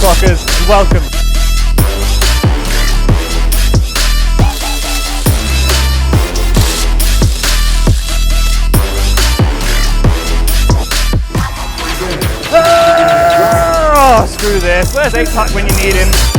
Clockers, and welcome. Oh, screw this. Where's EPIC when you need him?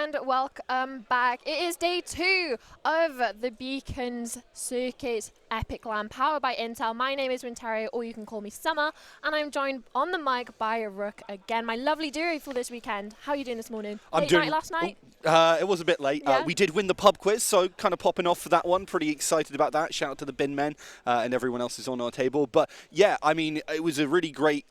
and welcome back. It is day 2 of the Beacons Circuit Epic LAN powered by Intel. My name is Winteria, or you can call me Summer, and I'm joined on the mic by Rook again, my lovely duo for this weekend. How are you doing this morning? Late night last night? It was a bit late. Yeah. We did win the pub quiz, so kind of popping off for that one. Pretty excited about that. Shout out to the bin men and everyone else who's on our table. But yeah, I mean, it was a really great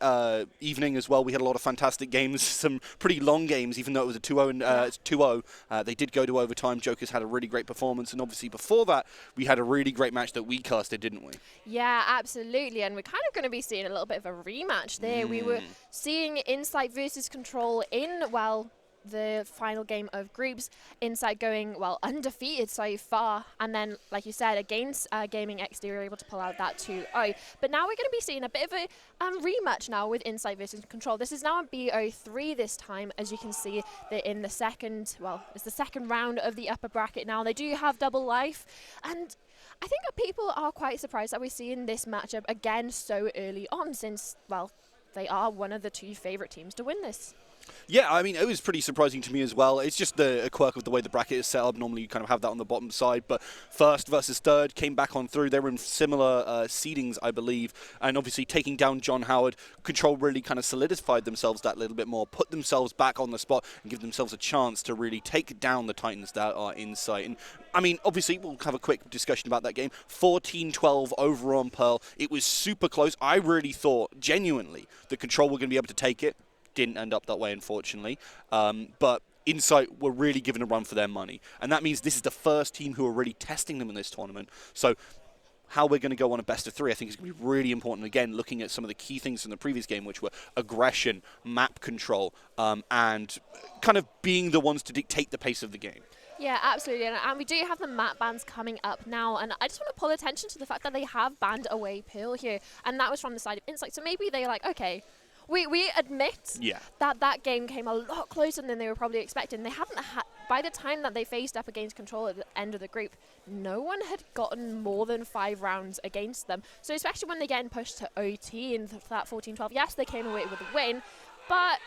evening as well. We had a lot of fantastic games, some pretty long games, even though it was a 2-0 and 2-0. They did go to overtime. Jokers had a really great performance, and obviously before that, we had a really great match that we casted, didn't we? Yeah, absolutely. And we're kind of going to be seeing a little bit of a rematch there. We were seeing Insight versus Control in, well, the final game of groups. Insight going, well, undefeated so far. And then, like you said, against Gaming X, they were able to pull out that 2-0. But now we're going to be seeing a bit of a rematch now with Insight versus Control. This is now a BO3 this time. As you can see, they're in the second, well, it's the second round of the upper bracket now. They do have double life. And I think that people are quite surprised that we're seeing this matchup again so early on since, well, they are one of the 2 favorite teams to win this. Yeah, I mean, it was pretty surprising to me as well. It's just a quirk of the way the bracket is set up. Normally you kind of have that on the bottom side, but first versus third came back on through. They were in similar seedings, I believe, and obviously taking down John Howard, Control really kind of solidified themselves that little bit more, put themselves back on the spot and give themselves a chance to really take down the Titans that are Insight. And I mean, obviously, we'll have a quick discussion about that game. 14-12 over on Pearl. It was super close. I really thought, genuinely, that Control were going to be able to take it. Didn't end up that way, unfortunately. But Insight were really given a run for their money. And that means this is the first team who are really testing them in this tournament. So how we're going to go on a best of 3, I think is going to be really important. Again, looking at some of the key things from the previous game, which were aggression, map control, and kind of being the ones to dictate the pace of the game. Yeah, absolutely. And we do have the map bans coming up now. And I just want to pull attention to the fact that they have banned away Pearl here. And that was from the side of Insight. So maybe they're like, okay, we admit that that game came a lot closer than they were probably expecting. They haven't had, by the time that they faced up against Control at the end of the group, no one had gotten more than 5 rounds against them. So especially when they're getting pushed to OT in that 14-12, yes, they came away with a win, but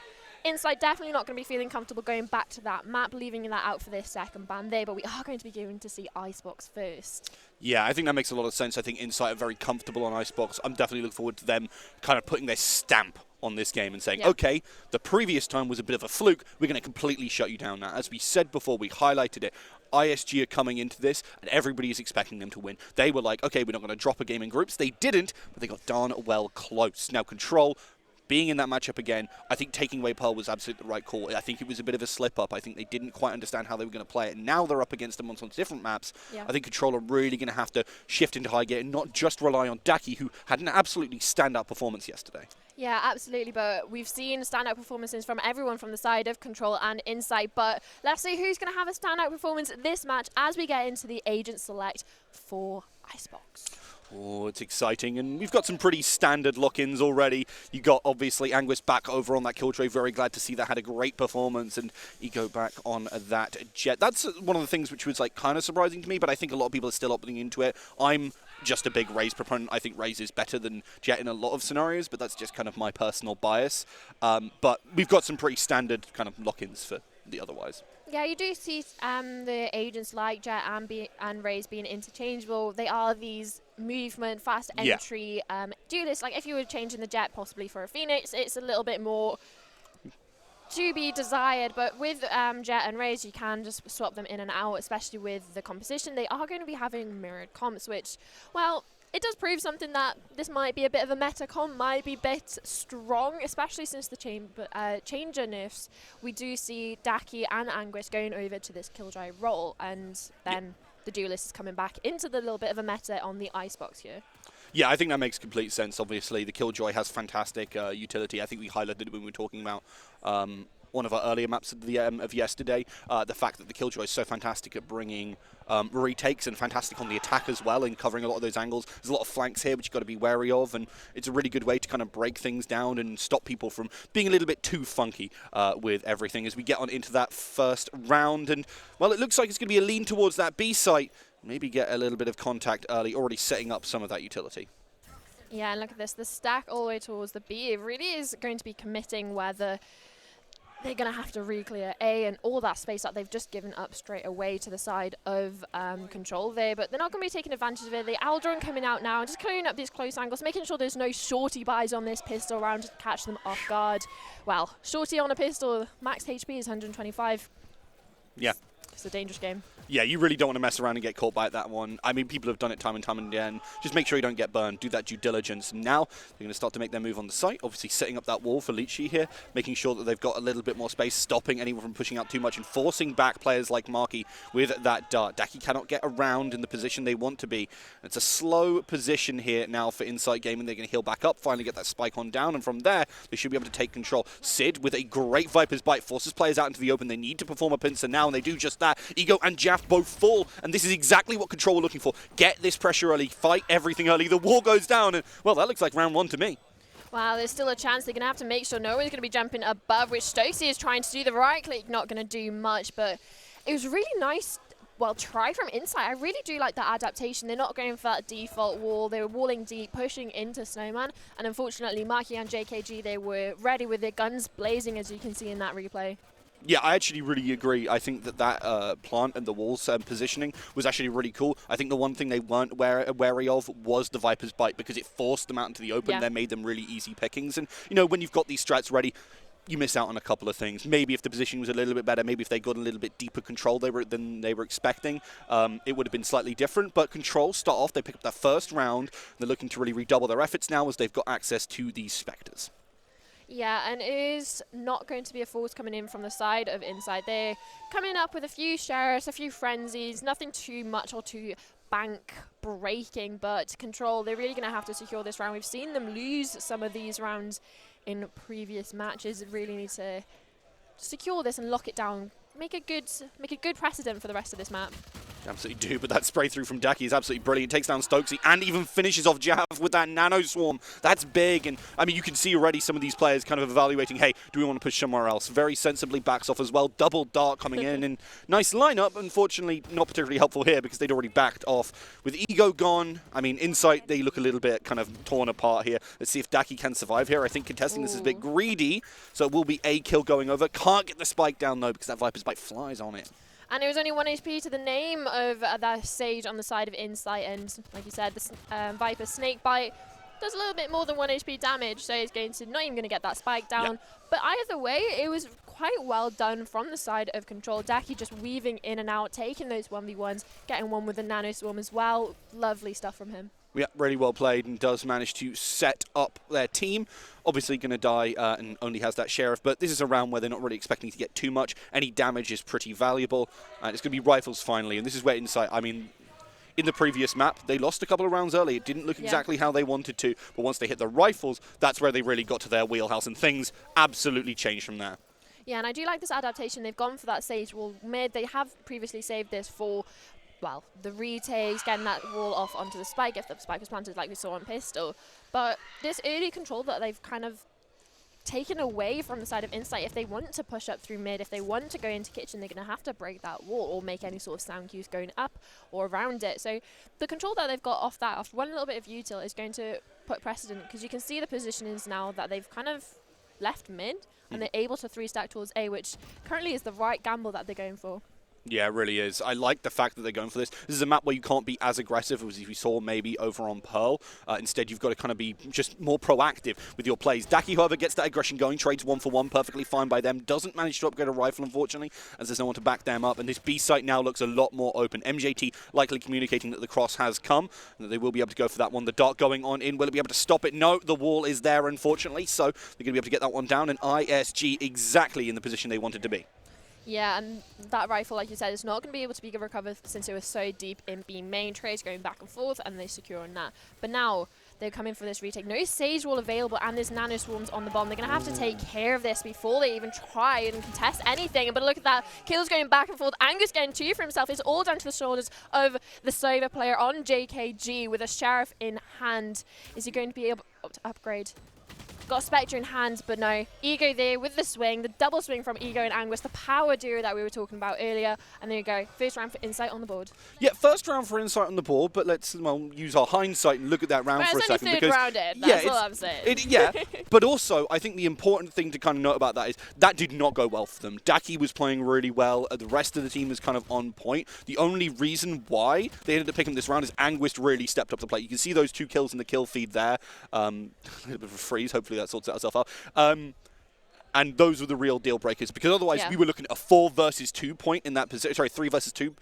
Insight definitely not going to be feeling comfortable going back to that map, leaving that out for their second ban there, but we are going to be going to see Icebox first. Yeah, I think that makes a lot of sense. I think Insight are very comfortable on Icebox. I'm definitely looking forward to them kind of putting their stamp on this game and saying, okay, the previous time was a bit of a fluke. We're going to completely shut you down now. As we said before, we highlighted it. ISG are coming into this, and everybody is expecting them to win. They were like, okay, we're not going to drop a game in groups. They didn't, but they got darn well close. Now, Control, being in that matchup again, I think taking away Pearl was absolutely the right call. I think it was a bit of a slip-up. I think they didn't quite understand how they were going to play it. Now they're up against them on some different maps. Yeah. I think Control are really going to have to shift into high gear and not just rely on Daki, who had an absolutely stand-up performance yesterday. Yeah, absolutely, but we've seen standout performances from everyone from the side of Control and Insight, but let's see who's going to have a standout performance this match as we get into the Agent Select for Icebox. Oh, it's exciting, and we've got some pretty standard lock-ins already. You got, obviously, Anguis back over on that Killjoy. Very glad to see that. Had a great performance, and Ego back on that Jet. That's one of the things which was, like, kind of surprising to me, but I think a lot of people are still opting into it. I'm just a big Raze proponent. I think Raze is better than Jet in a lot of scenarios, but that's just kind of my personal bias. But we've got some pretty standard kind of lock-ins for the otherwise. Yeah, you do see the agents like Jet and Raze being interchangeable. They are these movement, fast entry duelists. Like if you were changing the Jet possibly for a Phoenix, it's a little bit more to be desired. But with Jet and Raze, you can just swap them in and out, especially with the composition. They are going to be having mirrored comps, which, well, it does prove something that this might be a bit of a meta comp, might be a bit strong, especially since the changer nerfs. We do see Daki and Anguis going over to this Killjoy role, and then the duelist is coming back into the little bit of a meta on the Icebox here. Yeah, I think that makes complete sense. Obviously, the Killjoy has fantastic utility. I think we highlighted it when we were talking about one of our earlier maps of yesterday. The fact that the Killjoy is so fantastic at bringing retakes and fantastic on the attack as well and covering a lot of those angles. There's a lot of flanks here which you've got to be wary of, and it's a really good way to kind of break things down and stop people from being a little bit too funky with everything as we get on into that first round. And, well, it looks like it's going to be a lean towards that B site. Maybe get a little bit of contact early, already setting up some of that utility. Yeah, and look at this. The stack all the way towards the B. It really is going to be committing whether they're going to have to re-clear A and all that space that they've just given up straight away to the side of Control there. But they're not going to be taking advantage of it. The Aldron coming out now and just clearing up these close angles, making sure there's no shorty buys on this pistol round to catch them off guard. Well, shorty on a pistol, max HP is 125. Yeah. It's a dangerous game. Yeah, you really don't want to mess around and get caught by that one. I mean, people have done it time and time again. Just make sure you don't get burned. Do that due diligence. Now, they're going to start to make their move on the site. Obviously, setting up that wall for Lychee here, making sure that they've got a little bit more space, stopping anyone from pushing out too much and forcing back players like Marky with that dart. Daki cannot get around in the position they want to be. It's a slow position here now for Insight Gaming. They're going to heal back up, finally get that spike on down, and from there, they should be able to take control. Sid, with a great Viper's Bite, forces players out into the open. They need to perform a pincer now, and they do just that. Ego and Jaff both fall. And this is exactly what Control were looking for. Get this pressure early, fight everything early, the wall goes down, and, well, that looks like round one to me. Wow, there's still a chance. They're going to have to make sure no one's going to be jumping above, which Stokesy is trying to do. The right click, not going to do much, but it was really nice, well, try from Insight. I really do like that adaptation. They're not going for that default wall. They were walling deep, pushing into Snowman, and unfortunately, Marky and JKG, they were ready with their guns blazing, as you can see in that replay. Yeah, I actually really agree. I think that plant and the walls positioning was actually really cool. I think the one thing they weren't wary of was the Viper's Bite, because it forced them out into the open. Yeah. That made them really easy pickings. And, you know, when you've got these strats ready, you miss out on a couple of things. Maybe if the positioning was a little bit better, maybe if they got a little bit deeper control than they were expecting, it would have been slightly different. But Control start off, they pick up that first round. They're looking to really redouble their efforts now as they've got access to these Spectres. Yeah, and it is not going to be a force coming in from the side of Inside. They're coming up with a few sheriffs, a few frenzies, nothing too much or too bank breaking, but Control, they're really going to have to secure this round. We've seen them lose some of these rounds in previous matches. They really need to secure this and lock it down. Make a good precedent for the rest of this map. Absolutely do, but that spray through from Daki is absolutely brilliant. Takes down Stokesy and even finishes off Jav with that Nano Swarm. That's big, and I mean, you can see already some of these players kind of evaluating, hey, do we want to push somewhere else? Very sensibly backs off as well. Double dart coming in, and nice lineup. Unfortunately, not particularly helpful here because they'd already backed off. With Ego gone, I mean, Insight, they look a little bit kind of torn apart here. Let's see if Daki can survive here. I think contesting this is a bit greedy, so it will be a kill going over. Can't get the spike down, though, because that Viper's Bite flies on it. And it was only 1 HP to the name of that Sage on the side of Insight, and like you said, the Viper Snake Bite does a little bit more than 1 HP damage, so it's going to not even going to get that spike down. Yep. But either way, it was quite well done from the side of Control. Daki just weaving in and out, taking those 1v1s, getting one with the Nano Swarm as well. Lovely stuff from him. Yeah, really well played, and does manage to set up their team. Obviously going to die and only has that Sheriff, but this is a round where they're not really expecting to get too much. Any damage is pretty valuable, and it's going to be Rifles finally, and this is where Insight, I mean, in the previous map, they lost a couple of rounds early. It didn't look exactly how they wanted to, but once they hit the Rifles, that's where they really got to their wheelhouse, and things absolutely changed from there. Yeah, and I do like this adaptation. They've gone for that Sage Wall mid. They have previously saved this for, well, the retakes, getting that wall off onto the spike if the spike was planted like we saw on Pistol. But this early control that they've kind of taken away from the side of Insight, if they want to push up through mid, if they want to go into kitchen, they're going to have to break that wall or make any sort of sound cues going up or around it. So the control that they've got off that, off one little bit of util, is going to put precedent, because you can see the positionings now that they've kind of left mid, and they're able to 3-stack towards A, which currently is the right gamble that they're going for. Yeah, it really is. I like the fact that they're going for this. This is a map where you can't be as aggressive as we saw maybe over on Pearl. Instead, you've got to kind of be just more proactive with your plays. Daki, however, gets that aggression going, trades 1-for-1, perfectly fine by them. Doesn't manage to upgrade a rifle, unfortunately, as there's no one to back them up. And this B site now looks a lot more open. MJT likely communicating that the cross has come, and that they will be able to go for that one. The dart going on in. Will it be able to stop it? No, the wall is there, unfortunately. So they're going to be able to get that one down. And ISG exactly in the position they wanted to be. Yeah, and that rifle, like you said, is not going to be able to be recovered since it was so deep in B main. Trades going back and forth, and they secure on that. But now they're coming for this retake. No Sage Wall available, and there's Nano Swarms on the bomb. They're going to have to take care of this before they even try and contest anything. But look at that. Kills going back and forth. Angus getting 2 for himself. It's all down to the shoulders of the Sova player on JKG with a Sheriff in hand. Is he going to be able to upgrade? got Spectre in hand, but no. Ego there with the swing, the double swing from Ego and Anguis, the power duo that we were talking about earlier. And there you go. First round for Insight on the board. Yeah, first round for Insight on the board, but let's use our hindsight and look at that round for a second. It's only third round in, that's all I'm saying. Yeah, but also I think the important thing to kind of note about that is that did not go well for them. Daki was playing really well. The rest of the team was kind of on point. The only reason why they ended up picking this round is Anguis really stepped up to play. You can see those 2 kills in the kill feed there. A little bit of a freeze. Hopefully that sorts itself out. And those were the real deal breakers, because otherwise we were looking at a 4 versus 2 point in that position. Sorry, 3 versus 2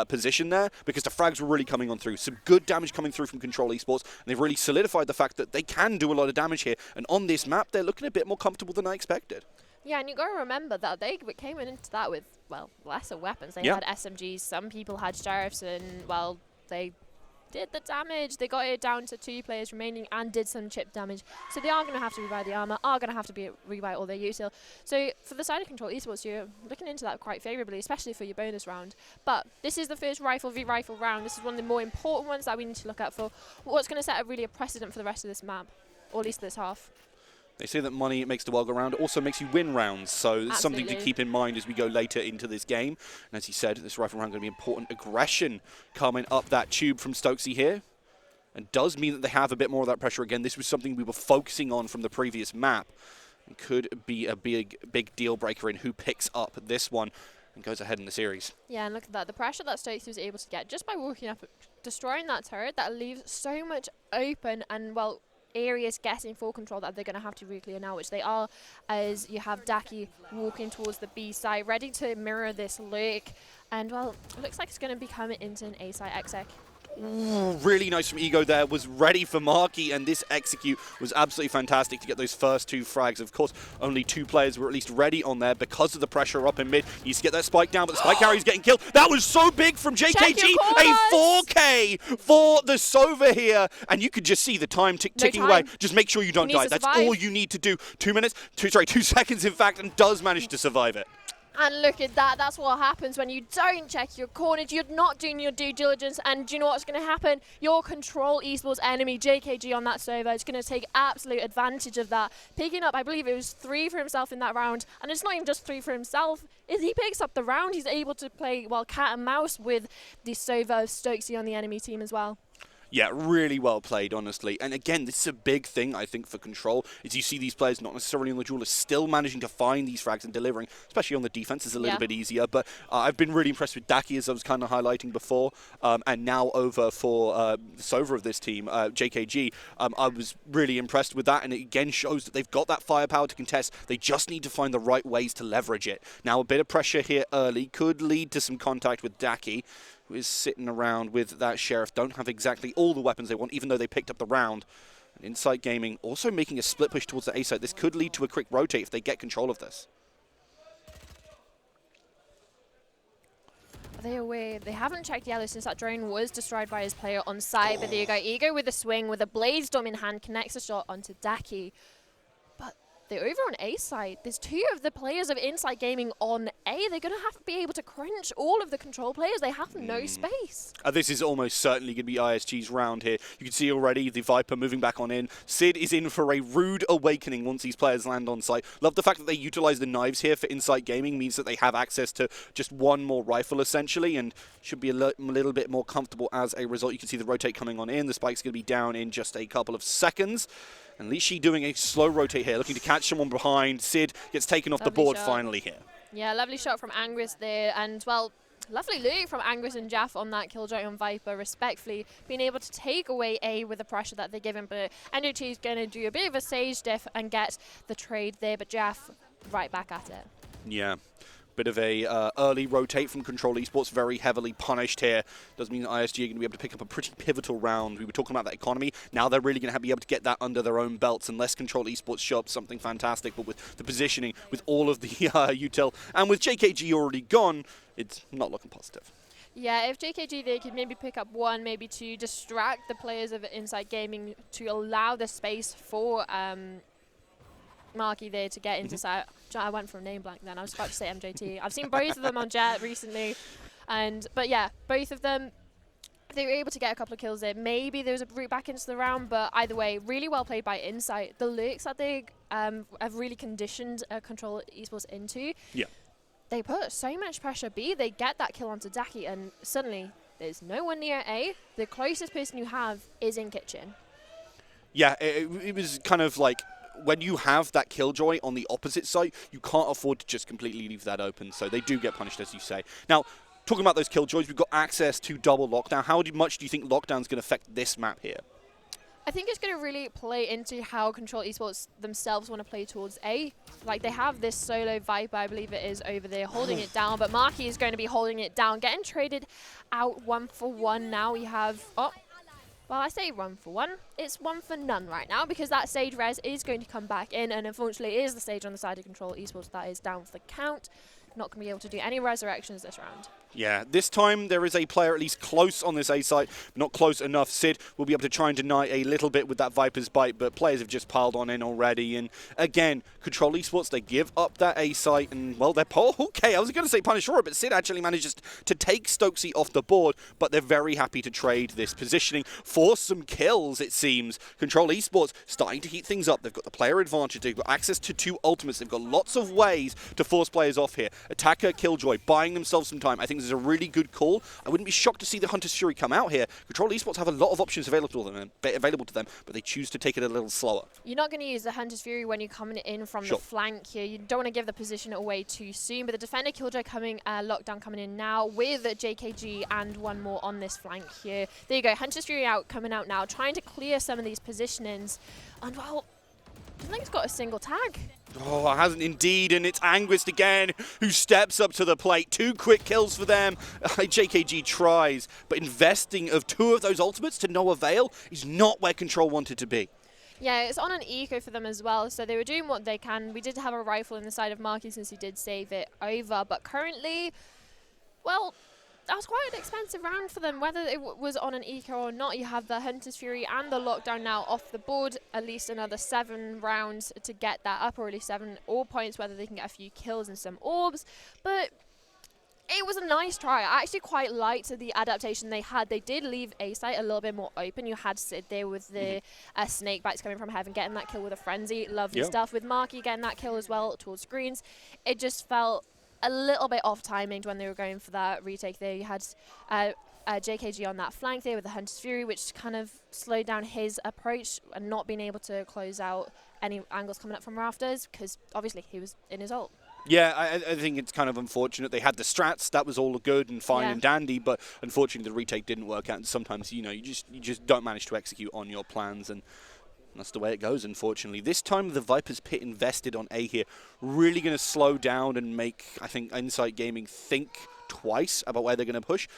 position there, because the frags were really coming on through. Some good damage coming through from Control Esports, and they've really solidified the fact that they can do a lot of damage here. And on this map, they're looking a bit more comfortable than I expected. Yeah, and you got to remember that they came into that with, well, lesser weapons. They had SMGs, some people had sheriffs, and, well, they did the damage. They got it down to 2 players remaining and did some chip damage. So they are going to have to rebuy the armor, are going to have to rebuy all their util. So for the side of Control Esports, you're looking into that quite favorably, especially for your bonus round. But this is the first rifle v rifle round. This is one of the more important ones that we need to look out for. What's going to set a precedent for the rest of this map, or at least this half. They say that money makes the world go round. It also makes you win rounds, so it's something to keep in mind as we go later into this game. And as you said, this rifle round is going to be important. Aggression coming up that tube from Stokesy here. And does mean that they have a bit more of that pressure again. This was something we were focusing on from the previous map. And could be a big deal breaker in who picks up this one and goes ahead in the series. Yeah, and look at that. The pressure that Stokesy was able to get just by walking up, destroying that turret, that leaves so much open and, well, areas getting full control that they're going to have to re-clear now, which they are, as you have Daki walking towards the B side, ready to mirror this lurk. And, well, it looks like it's going to be coming into an A side exec. Ooh, really nice from Ego there, was ready for Marky, and this execute was absolutely fantastic to get those first 2 frags. Of course, only 2 players were at least ready on there because of the pressure up in mid. He needs to get that spike down, but the spike carrier's getting killed. That was so big from JKG, a 4K for the Sova here, and you could just see the time ticking away. Just make sure you don't die. That's all you need to do. 2 seconds in fact, and does manage to survive it. And look at that. That's what happens when you don't check your corners. You're not doing your due diligence. And do you know what's going to happen? Your Control Esports enemy, JKG, on that server is going to take absolute advantage of that. Picking up, I believe it was 3 for himself in that round. And it's not even just 3 for himself. He picks up the round. He's able to play, well, cat and mouse with the Sova of Stokesy on the enemy team as well. Yeah, really well played, honestly. And again, this is a big thing, I think, for Control, is you see these players not necessarily on the duel, still managing to find these frags and delivering, especially on the defense is a little bit easier. But I've been really impressed with Daki, as I was kind of highlighting before. And now over for the Sova of this team, JKG. I was really impressed with that, and it again shows that they've got that firepower to contest. They just need to find the right ways to leverage it. Now, a bit of pressure here early could lead to some contact with Daki, who is sitting around with that Sheriff. Don't have exactly all the weapons they want, even though they picked up the round. And Insight Gaming also making a split push towards the A site. This could lead to a quick rotate if they get control of this. Are they aware? They haven't checked yellow since that drone was destroyed by his player on site. But there you go. Ego with a swing, with a Blaze Dome in hand, connects a shot onto Daki. They're over on A side. There's 2 of the players of Insight Gaming on A. They're going to have to be able to crunch all of the Control players. They have no space. This is almost certainly going to be ISG's round here. You can see already the Viper moving back on in. Sid is in for a rude awakening once these players land on site. Love the fact that they utilize the knives here for Insight Gaming. Means that they have access to just 1 more rifle, essentially, and should be a little bit more comfortable as a result. You can see the rotate coming on in. The spike's going to be down in just a couple of seconds. And Lishi doing a slow rotate here, looking to catch someone behind. Sid gets taken off the board finally here. Yeah, lovely shot from Anguis there. And, well, lovely loot from Anguis and Jaff on that Killjoy on Viper, respectfully. Being able to take away A with the pressure that they're given. But NOT is going to do a bit of a Sage diff and get the trade there. But Jaff right back at it. Yeah. Bit of a early rotate from Control Esports, very heavily punished here. Does mean that ISG are going to be able to pick up a pretty pivotal round. We were talking about that economy. Now they're really going to be able to get that under their own belts unless Control Esports show up something fantastic. But with the positioning, with all of the util, and with JKG already gone, it's not looking positive. Yeah, if JKG they could maybe pick up 1, maybe 2, distract the players of Insight Gaming to allow the space for Marky there to get into side. I went for a name blank then. I was about to say MJT. I've seen both of them on Jet recently. But yeah, both of them, they were able to get a couple of kills there. Maybe there was a route back into the round, but either way, really well played by Insight. The lurks that they have really conditioned Control Esports into. Yeah. They put so much pressure B, they get that kill onto Daki, and suddenly there's no one near A. The closest person you have is in kitchen. Yeah, it was kind of like, when you have that Killjoy on the opposite side, you can't afford to just completely leave that open, so they do get punished, as you say. Now, talking about those Killjoys, we've got access to double lockdown. How much do you think lockdown's going to affect this map here? I think it's going to really play into how Control Esports themselves want to play towards A. Like, they have this solo Viper, I believe it is, over there, holding it down, but Marky is going to be holding it down, getting traded out 1-for-1 now. We have... Oh, well, I say 1-for-1. It's 1 for none right now, because that Sage res is going to come back in, and unfortunately it is the Sage on the side of Control Esports that is down for the count. Not going to be able to do any resurrections this round. Yeah, this time there is a player at least close on this A site, not close enough. Sid will be able to try and deny a little bit with that Viper's Bite, but players have just piled on in already. And again, Control Esports, they give up that A site, and well, they're okay. I was going to say punish Aura, but Sid actually manages to take Stokesy off the board, but they're very happy to trade this positioning for some kills, it seems. Control Esports starting to heat things up. They've got the player advantage, they've got access to 2 ultimates, they've got lots of ways to force players off here. Attacker, Killjoy, buying themselves some time. I think this is a really good call. I wouldn't be shocked to see the Hunter's Fury come out here. Control Esports have a lot of options available to them, but they choose to take it a little slower. You're not going to use the Hunter's Fury when you're coming in from the flank here. You don't want to give the position away too soon, but the Defender Killjoy lockdown coming in now with JKG and one more on this flank here. There you go, Hunter's Fury coming out now, trying to clear some of these positionings. And well, I think he's got a single tag. Oh, it hasn't indeed, and it's Anguist again who steps up to the plate. 2 quick kills for them. JKG tries, but investing of 2 of those ultimates to no avail is not where Control wanted to be. Yeah, it's on an eco for them as well, so they were doing what they can. We did have a rifle in the side of Marky since he did save it over, but currently, well, that was quite an expensive round for them, whether it was on an eco or not. You have the Hunter's Fury and the lockdown now off the board, at least another 7 rounds to get that up, or at least 7 orb points, whether they can get a few kills and some orbs. But it was a nice try. I actually quite liked the adaptation they had. They did leave A site a little bit more open. You had Sid there with the snake bites coming from heaven, getting that kill with a frenzy. Lovely stuff. With Marky getting that kill as well towards greens. It just felt a little bit off timing when they were going for that retake there. You had JKG on that flank there with the Hunter's Fury, which kind of slowed down his approach and not being able to close out any angles coming up from rafters, because obviously he was in his ult. Yeah, I think it's kind of unfortunate. They had the strats, that was all good and fine and dandy, but unfortunately the retake didn't work out, and sometimes, you know, you just don't manage to execute on your plans, and that's the way it goes, unfortunately. This time, the Viper's Pit invested on A here. Really going to slow down and make, I think, Insight Gaming think twice about where they're going to push.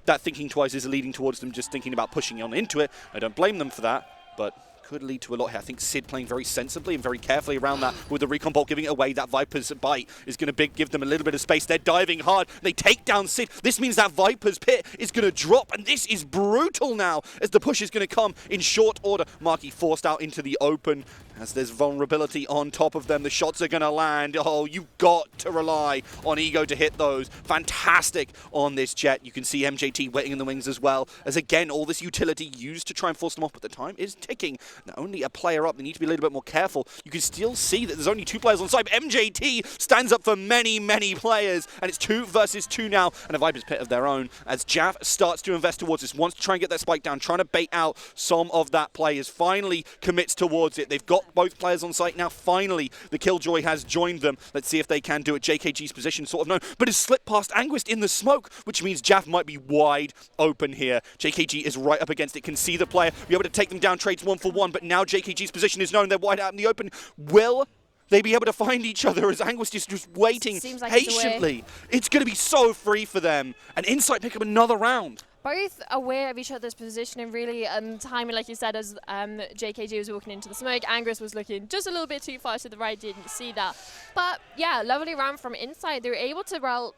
That thinking twice is leading towards them just thinking about pushing on into it. I don't blame them for that, but could lead to a lot here. I think Sid playing very sensibly and very carefully around that with the recon bolt giving it away. That Viper's Bite is going to give them a little bit of space. They're diving hard. They take down Sid. This means that Viper's Pit is going to drop, and this is brutal now as the push is going to come in short order. Marky forced out into the open as there's vulnerability on top of them. The shots are going to land. Oh, you've got to rely on Ego to hit those. Fantastic on this Jet. You can see MJT waiting in the wings as well, as again, all this utility used to try and force them off, but the time is ticking. Not only a player up, they need to be a little bit more careful. You can still see that there's only 2 players on site. MJT stands up for many, many players, and it's 2 versus 2 now, and a Viper's Pit of their own as Jaff starts to invest towards this, wants to try and get that spike down, trying to bait out some of that players. Finally commits towards it. They've got both players on site now. Finally, the Killjoy has joined them. Let's see if they can do it. JKG's position sort of known, but has slipped past Anguist in the smoke, which means Jaff might be wide open here. JKG is right up against it, can see the player, be able to take them down, trades 1 for 1, but now JKG's position is known. They're wide out in the open. Will they be able to find each other as Anguist is just waiting patiently? It's going to be so free for them, and Insight pick up another round. Both aware of each other's positioning, really, and timing, like you said, as JKG was walking into the smoke. Anguist was looking just a little bit too far to the right, didn't see that. But yeah, lovely round from Insight. They were able to, well,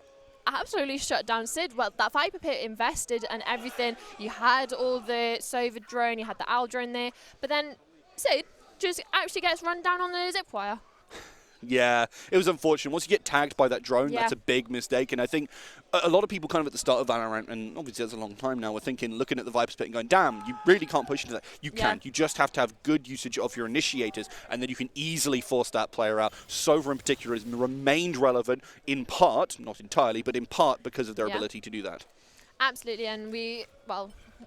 absolutely shut down Sid. Well, that Viper Pit invested and everything. You had all the Sova drone, you had the Owl drone there, but then Sid just actually gets run down on the zip wire. Yeah, it was unfortunate. Once you get tagged by that drone, that's a big mistake. And I think a lot of people kind of at the start of Valorant, and obviously that's a long time now, were thinking, looking at the Viper split and going, damn, you really can't push into that. You can. You just have to have good usage of your initiators, and then you can easily force that player out. Sova in particular has remained relevant in part, not entirely, but in part because of their ability to do that. Absolutely, and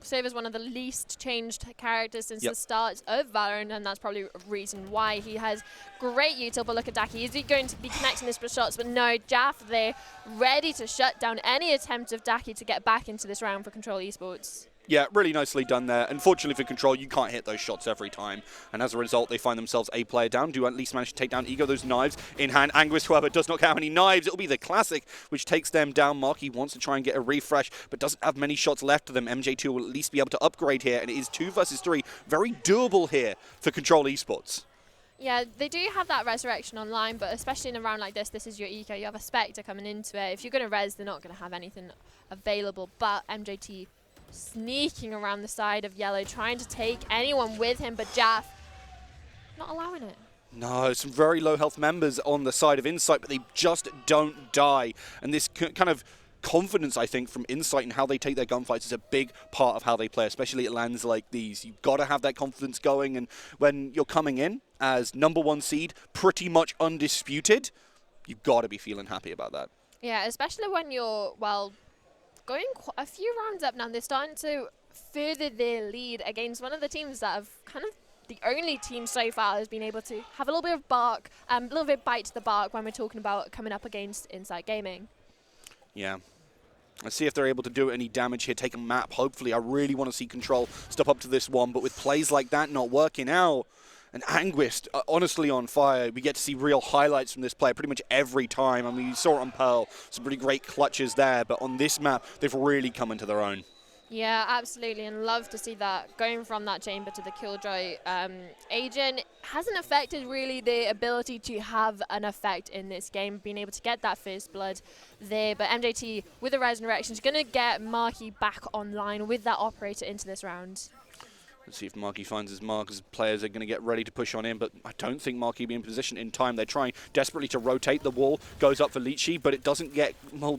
Sova's one of the least changed characters since the start of Valorant, and that's probably a reason why he has great util. But look at Daki, is he going to be connecting his shots? But no, Jaff there, ready to shut down any attempt of Daki to get back into this round for Control Esports. Yeah, really nicely done there. Unfortunately for Control, you can't hit those shots every time. And as a result, they find themselves a player down. Do at least manage to take down Ego, those knives in hand. Anguist, however, does not have any knives. It'll be the classic, which takes them down. Marky wants to try and get a refresh, but doesn't have many shots left to them. MJ2 will at least be able to upgrade here, and it is 2 versus 3. Very doable here for Control Esports. Yeah, they do have that resurrection online, but especially in a round like this, this is your eco. You have a Spectre coming into it. If you're going to res, they're not going to have anything available, but MJT sneaking around the side of Yellow, trying to take anyone with him, but Jaff not allowing it. No, some very low health members on the side of Insight, but they just don't die. And this kind of confidence, I think, from Insight and how they take their gunfights is a big part of how they play, especially at lands like these. You've got to have that confidence going, and when you're coming in as #1 seed, pretty much undisputed, you've got to be feeling happy about that. Yeah, especially when you're, going a few rounds up now, they're starting to further their lead against one of the teams that have kind of the only team so far has been able to have a little bit of bark, a little bit bite to the bark when we're talking about coming up against Insight Gaming. Yeah. Let's see if they're able to do any damage here, take a map, hopefully. I really want to see Control step up to this one, but with plays like that not working out, and Anguist, honestly on fire. We get to see real highlights from this player pretty much every time. I mean, you saw it on Pearl, some pretty great clutches there, but on this map, they've really come into their own. Yeah, absolutely, and love to see that. Going from that chamber to the Killjoy agent hasn't affected really the ability to have an effect in this game, being able to get that first blood there. But MJT, with the resurrection, is going to get Marky back online with that operator into this round. Let's see if Marky finds his mark as players are going to get ready to push on in, but I don't think Marky will be in position in time. They're trying desperately to rotate the wall, goes up for Lychee, but it doesn't get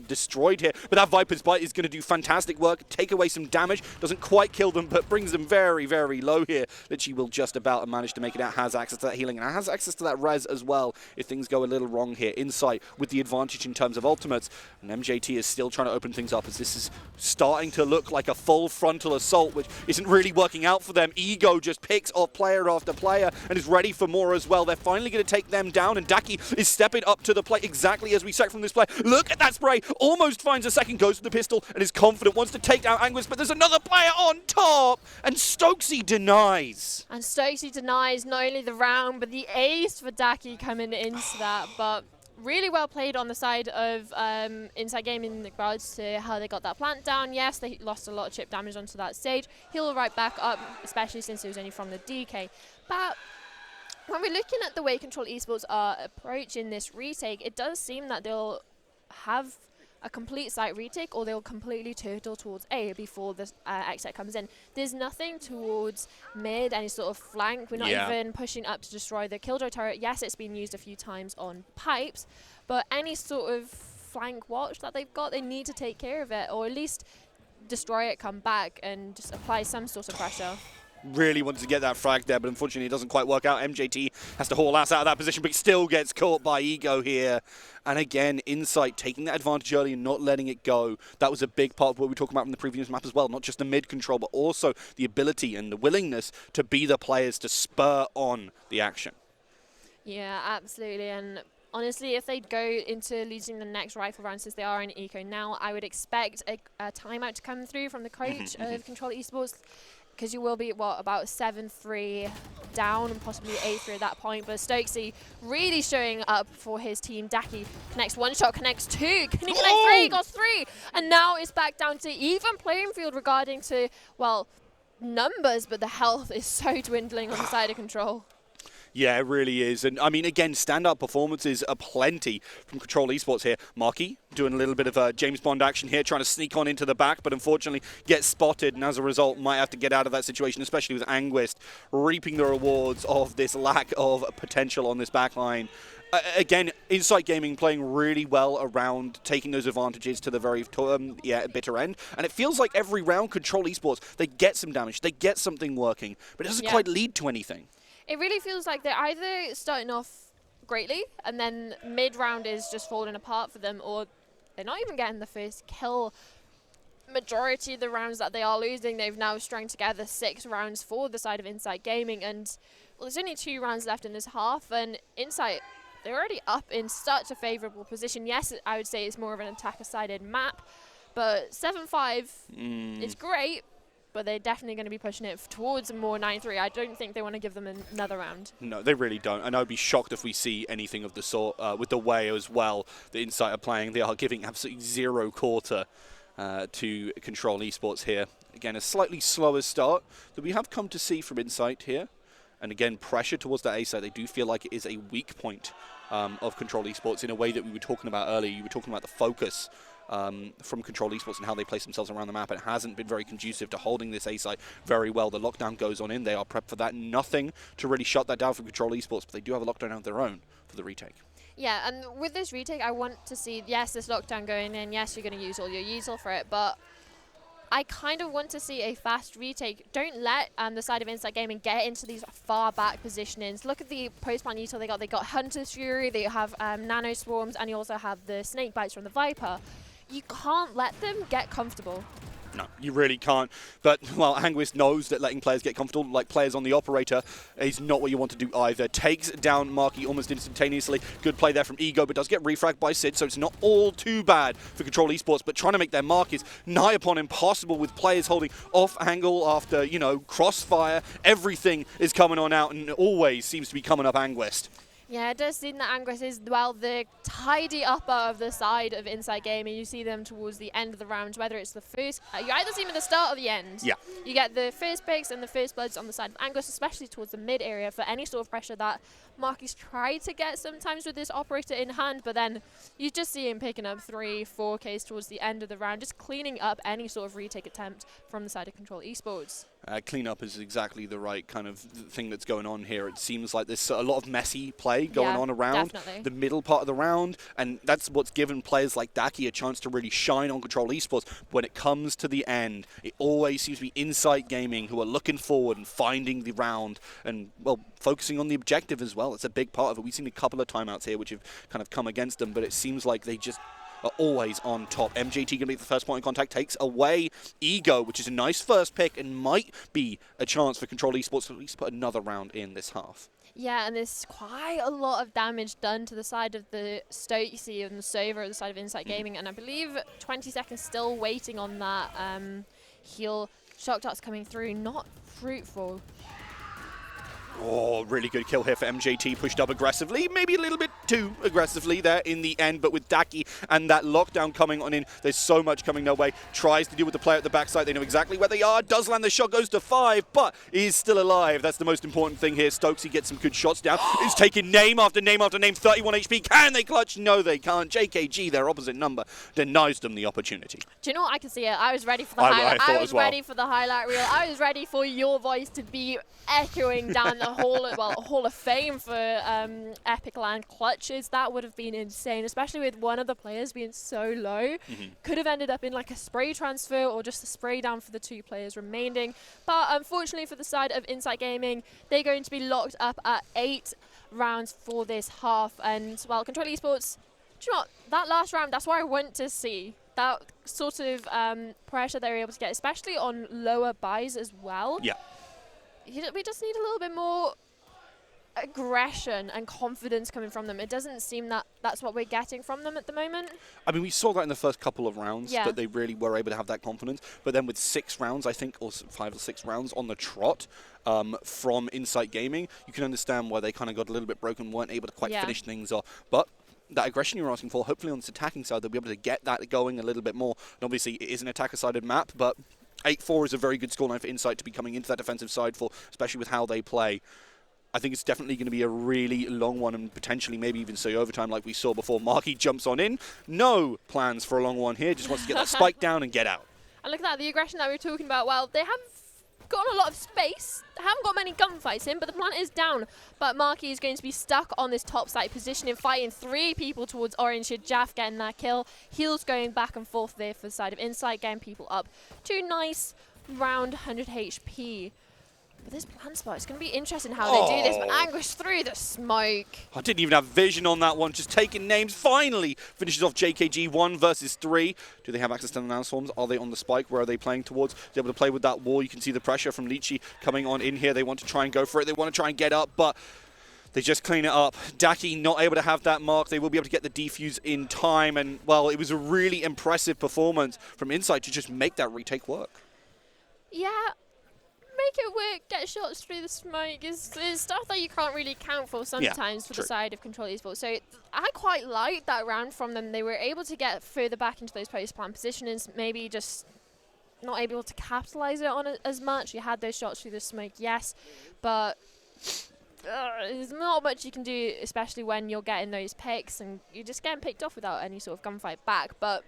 destroyed here. But that Viper's Bite is going to do fantastic work, take away some damage, doesn't quite kill them, but brings them very, very low here. Lychee will just about manage to make it out, has access to that healing, and has access to that res as well if things go a little wrong here. Insight with the advantage in terms of ultimates, and MJT is still trying to open things up as this is starting to look like a full frontal assault, which isn't really working out for them. Ego just picks off player after player and is ready for more as well. They're finally going to take them down, and Daki is stepping up to the plate exactly as we said from this play. Look at that spray. Almost finds a second, goes to the pistol, and is confident, wants to take down Anguist, but there's another player on top, and Stokesy denies. And Stokesy denies not only the round, but the ace for Daki coming into that, but really well played on the side of Insight Gaming in regards to how they got that plant down. Yes, they lost a lot of chip damage onto that stage. He'll right back up, especially since it was only from the DK. But when we're looking at the way Control Esports are approaching this retake, it does seem that they'll have a complete site retake, or they'll completely turtle towards A before the exit comes in. There's nothing towards mid, any sort of flank. We're not even pushing up to destroy the Killjoy turret. Yes, it's been used a few times on pipes, but any sort of flank watch that they've got, they need to take care of it, or at least destroy it, come back, and just apply some sort of pressure. Really wanted to get that frag there, but unfortunately it doesn't quite work out. MJT has to haul ass out of that position, but still gets caught by Ego here. And again, Insight taking that advantage early and not letting it go. That was a big part of what we were talking about from the previous map as well. Not just the mid control, but also the ability and the willingness to be the players to spur on the action. Yeah, absolutely. And honestly, if they go into losing the next rifle round, since they are in eco now, I would expect a timeout to come through from the coach of Control Esports, because you will be, about 7-3 down and possibly 8-3 at that point. But Stokesy really showing up for his team. Daki connects one shot, connects two. Can he connect three? Got three. And now it's back down to even playing field regarding to, numbers, but the health is so dwindling on the side of Control. Yeah, it really is. And I mean, again, standout performances are plenty from Control Esports here. Marky doing a little bit of James Bond action here, trying to sneak on into the back, but unfortunately gets spotted, and as a result might have to get out of that situation, especially with Anguist reaping the rewards of this lack of potential on this backline. Again, Insight Gaming playing really well around taking those advantages to the very bitter end. And it feels like every round, Control Esports, they get some damage, they get something working, but it doesn't quite lead to anything. It really feels like they're either starting off greatly and then mid-round is just falling apart for them, or they're not even getting the first kill. Majority of the rounds that they are losing, they've now strung together 6 rounds for the side of Insight Gaming, and well, there's only 2 rounds left in this half, and Insight, they're already up in such a favourable position. Yes, I would say it's more of an attacker-sided map, but 7-5 is great, but they're definitely going to be pushing it towards a more 9-3. I don't think they want to give them another round. No, they really don't. And I'd be shocked if we see anything of the sort with the way as well the Insight are playing. They are giving absolutely 0 quarter to Control Esports here. Again, a slightly slower start that we have come to see from Insight here. And again, pressure towards that A side. They do feel like it is a weak point of Control Esports in a way that we were talking about earlier. You were talking about the focus from Control Esports and how they place themselves around the map. It hasn't been very conducive to holding this A site very well. The lockdown goes on in. They are prepped for that. Nothing to really shut that down from Control Esports, but they do have a lockdown of their own for the retake. Yeah, and with this retake, I want to see, yes, this lockdown going in. Yes, you're going to use all your util for it, but I kind of want to see a fast retake. Don't let the side of Insight Gaming get into these far back positionings. Look at the post-plan util they got. They got Hunter's Fury, they have Nano Swarms, and you also have the Snake Bites from the Viper. You can't let them get comfortable. No, you really can't. But, well, Anguist knows that letting players get comfortable, like players on the operator, is not what you want to do either. Takes down Marky almost instantaneously. Good play there from Ego, but does get refragged by Sid, so it's not all too bad for Control Esports. But trying to make their mark is nigh upon impossible with players holding off angle after, you know, crossfire. Everything is coming on out and always seems to be coming up Anguist. Yeah, it does seem that Anguist is, well, the tidy upper of the side of Insight Gaming. You see them towards the end of the round, whether it's the first... you either see them at the start or the end. Yeah. You get the first picks and the first bloods on the side of Anguist, especially towards the mid area for any sort of pressure that Marky's tried to get sometimes with this operator in hand, but then you just see him picking up 3-4 Ks towards the end of the round, just cleaning up any sort of retake attempt from the side of Control Esports. Cleanup is exactly the right kind of thing that's going on here. It seems like there's a lot of messy play going on around the middle part of the round, and that's what's given players like Daki a chance to really shine on Control Esports. When it comes to the end, it always seems to be Insight Gaming who are looking forward and finding the round and, well, focusing on the objective as well. It's a big part of it. We've seen a couple of timeouts here which have kind of come against them, but it seems like they just are always on top. MJT going to be the first point of contact, takes away Ego, which is a nice first pick and might be a chance for Control Esports to at least put another round in this half. Yeah, and there's quite a lot of damage done to the side of the Stokesy and the Sova at the side of Insight Gaming, and I believe 20 seconds still waiting on that heal. Shock darts coming through, not fruitful. Oh, really good kill here for MJT, pushed up aggressively, maybe a little bit too aggressively there in the end, but with Daki and that lockdown coming on in, there's so much coming their way. Tries to deal with the player at the backside, they know exactly where they are, does land the shot, goes to 5, but is still alive. That's the most important thing here. Stokesy gets some good shots down, is taking name after name after name, 31 HP, can they clutch? No, they can't. JKG, their opposite number, denies them the opportunity. Do you know what? I can see it. I was ready for the highlight. I was ready for the highlight reel. I was ready for your voice to be echoing down the Hall of Fame for Epic Land clutches. That would have been insane, especially with one of the players being so low. Could have ended up in like a spray transfer or just a spray down for the 2 players remaining. But unfortunately for the side of Insight Gaming, they're going to be locked up at 8 rounds for this half. And, well, Control Esports, do you know what? That last round, that's what I want to see. That sort of pressure they're able to get, especially on lower buys as well. Yeah. We just need a little bit more aggression and confidence coming from them. It doesn't seem that that's what we're getting from them at the moment. I mean, we saw that in the first couple of rounds, that they really were able to have that confidence. But then with 6 rounds, I think, or 5 or 6 rounds on the trot from Insight Gaming, you can understand why they kind of got a little bit broken, weren't able to quite finish things off. But that aggression you're asking for, hopefully on this attacking side, they'll be able to get that going a little bit more. And obviously, it is an attacker-sided map, but 8-4 is a very good scoreline for Insight to be coming into that defensive side for, especially with how they play. I think it's definitely going to be a really long one and potentially maybe even say overtime like we saw before. Marky jumps on in. No plans for a long one here. Just wants to get that spike down and get out. And look at that, the aggression that we were talking about. Well, they have got a lot of space. They haven't got many gunfights in, but the plant is down. But Marky is going to be stuck on this top side position and fighting 3 people towards orange here. Jaff getting that kill. Heals going back and forth there for the side of Insight, getting people up to nice round 100 HP. But this plant spot, it's going to be interesting how they do this. But Anguish through the smoke. I didn't even have vision on that one. Just taking names. Finally finishes off JKG 1 versus 3. Do they have access to the nano swarms? Are they on the spike? Where are they playing towards? They're able to play with that wall. You can see the pressure from Lychee coming on in here. They want to try and go for it. They want to try and get up, but they just clean it up. Daki not able to have that mark. They will be able to get the defuse in time. And, well, it was a really impressive performance from Insight to just make that retake work. Yeah. Make it work, get shots through the smoke is stuff that you can't really count for sometimes for the side of Control Esports. So I quite liked that round from them. They were able to get further back into those post-plant positions, maybe just not able to capitalize it on it as much. You had those shots through the smoke, yes, but there's not much you can do, especially when you're getting those picks and you're just getting picked off without any sort of gunfight back. But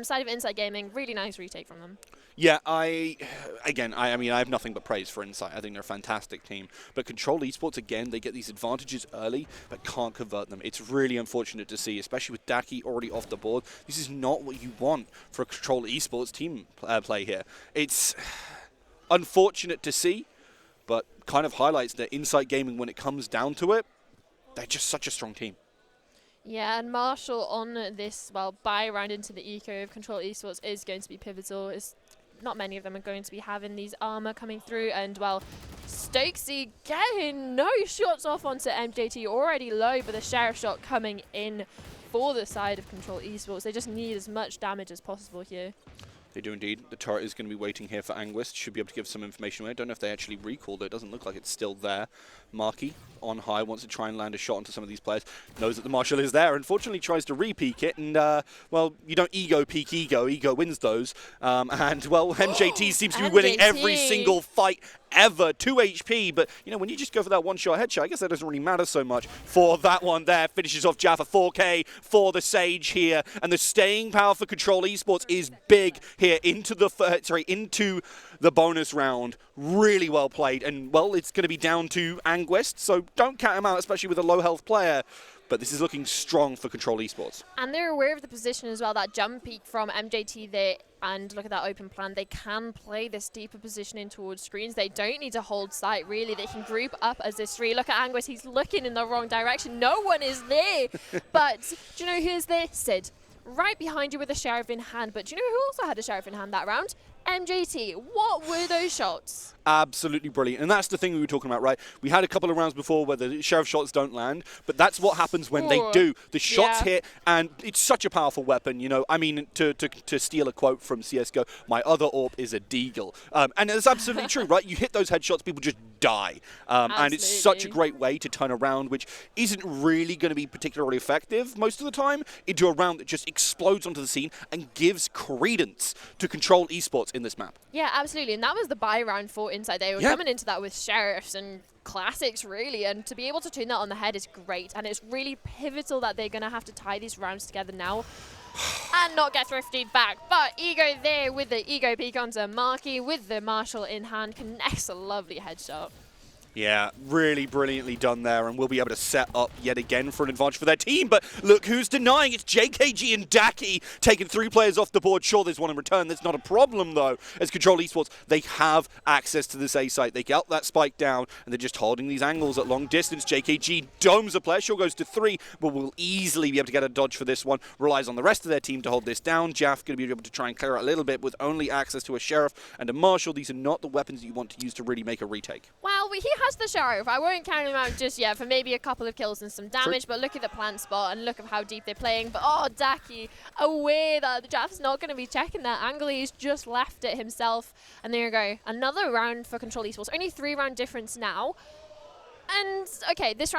side of Insight Gaming, really nice retake from them. Yeah, I mean, I have nothing but praise for Insight. I think they're a fantastic team. But Control Esports, again, they get these advantages early, but can't convert them. It's really unfortunate to see, especially with Daki already off the board. This is not what you want for a Control Esports team play here. It's unfortunate to see, but kind of highlights that Insight Gaming, when it comes down to it, they're just such a strong team. Yeah, and Marshall on this, well, buy round into the eco of Control Esports is going to be pivotal. Not many of them are going to be having these armor coming through, and, well, Stokesy getting no shots off onto MJT, already low, but the Sheriff shot coming in for the side of Control Esports. They just need as much damage as possible here. They do indeed. The turret is going to be waiting here for Anguist. Should be able to give some information away. I don't know if they actually recalled it. It doesn't look like it's still there. Marky on high wants to try and land a shot onto some of these players. Knows that the Marshal is there. Unfortunately tries to re-peek it. And, well, you don't ego peek ego. Ego wins those. And, well, MJT seems to be winning every single fight ever. 2 HP. But, you know, when you just go for that one-shot headshot, I guess that doesn't really matter so much for that one there. Finishes off Jaffa 4K for the Sage here. And the staying power for Control Esports is big here into the bonus round. Really well played. And, well, it's going to be down to Anguist, so don't count him out, especially with a low health player. But this is looking strong for Control Esports. And they're aware of the position as well, that jump peak from MJT there. And look at that open plan. They can play this deeper positioning towards screens. They don't need to hold sight, really. They can group up as this 3. Look at Anguist. He's looking in the wrong direction. No one is there. But do you know who's there? Sid. Right behind you with a Sheriff in hand. But do you know who also had a Sheriff in hand that round? MJT. What were those shots? Absolutely brilliant. And that's the thing we were talking about, right? We had a couple of rounds before where the Sheriff shots don't land, but that's what happens when they do. The shots hit, and it's such a powerful weapon, you know. I mean, to steal a quote from CSGO, my other AWP is a deagle. And it's absolutely true, right? You hit those headshots, people just die. And it's such a great way to turn around, which isn't really going to be particularly effective most of the time, into a round that just explodes onto the scene and gives credence to Control Esports in this map. Yeah, absolutely. And that was the buy round for Insight. They were coming into that with Sheriffs and classics, really. And to be able to turn that on the head is great. And it's really pivotal that they're going to have to tie these rounds together now and not get thrifted back. But Ego there with the Ego peek onto Marky with the Marshal in hand. Connects a lovely headshot. Yeah, really brilliantly done there, and we'll be able to set up yet again for an advantage for their team. But look, who's denying? It's JKG and Daki taking 3 players off the board. Sure, there's one in return. That's not a problem, though. As Control Esports, they have access to this A site. They get that spike down, and they're just holding these angles at long distance. JKG domes a player. Sure goes to 3, but will easily be able to get a dodge for this one. Relies on the rest of their team to hold this down. Jaff going to be able to try and clear it a little bit with only access to a Sheriff and a Marshal. These are not the weapons that you want to use to really make a retake. Well, he has the Sheriff. I won't count him out just yet for maybe a couple of kills and some damage, but look at the plant spot and look at how deep they're playing. But oh, Daki, aware that the Jaff's not going to be checking that angle. He's just left it himself. And there you go. Another round for Control Esports. Only 3-round difference now. And, okay, this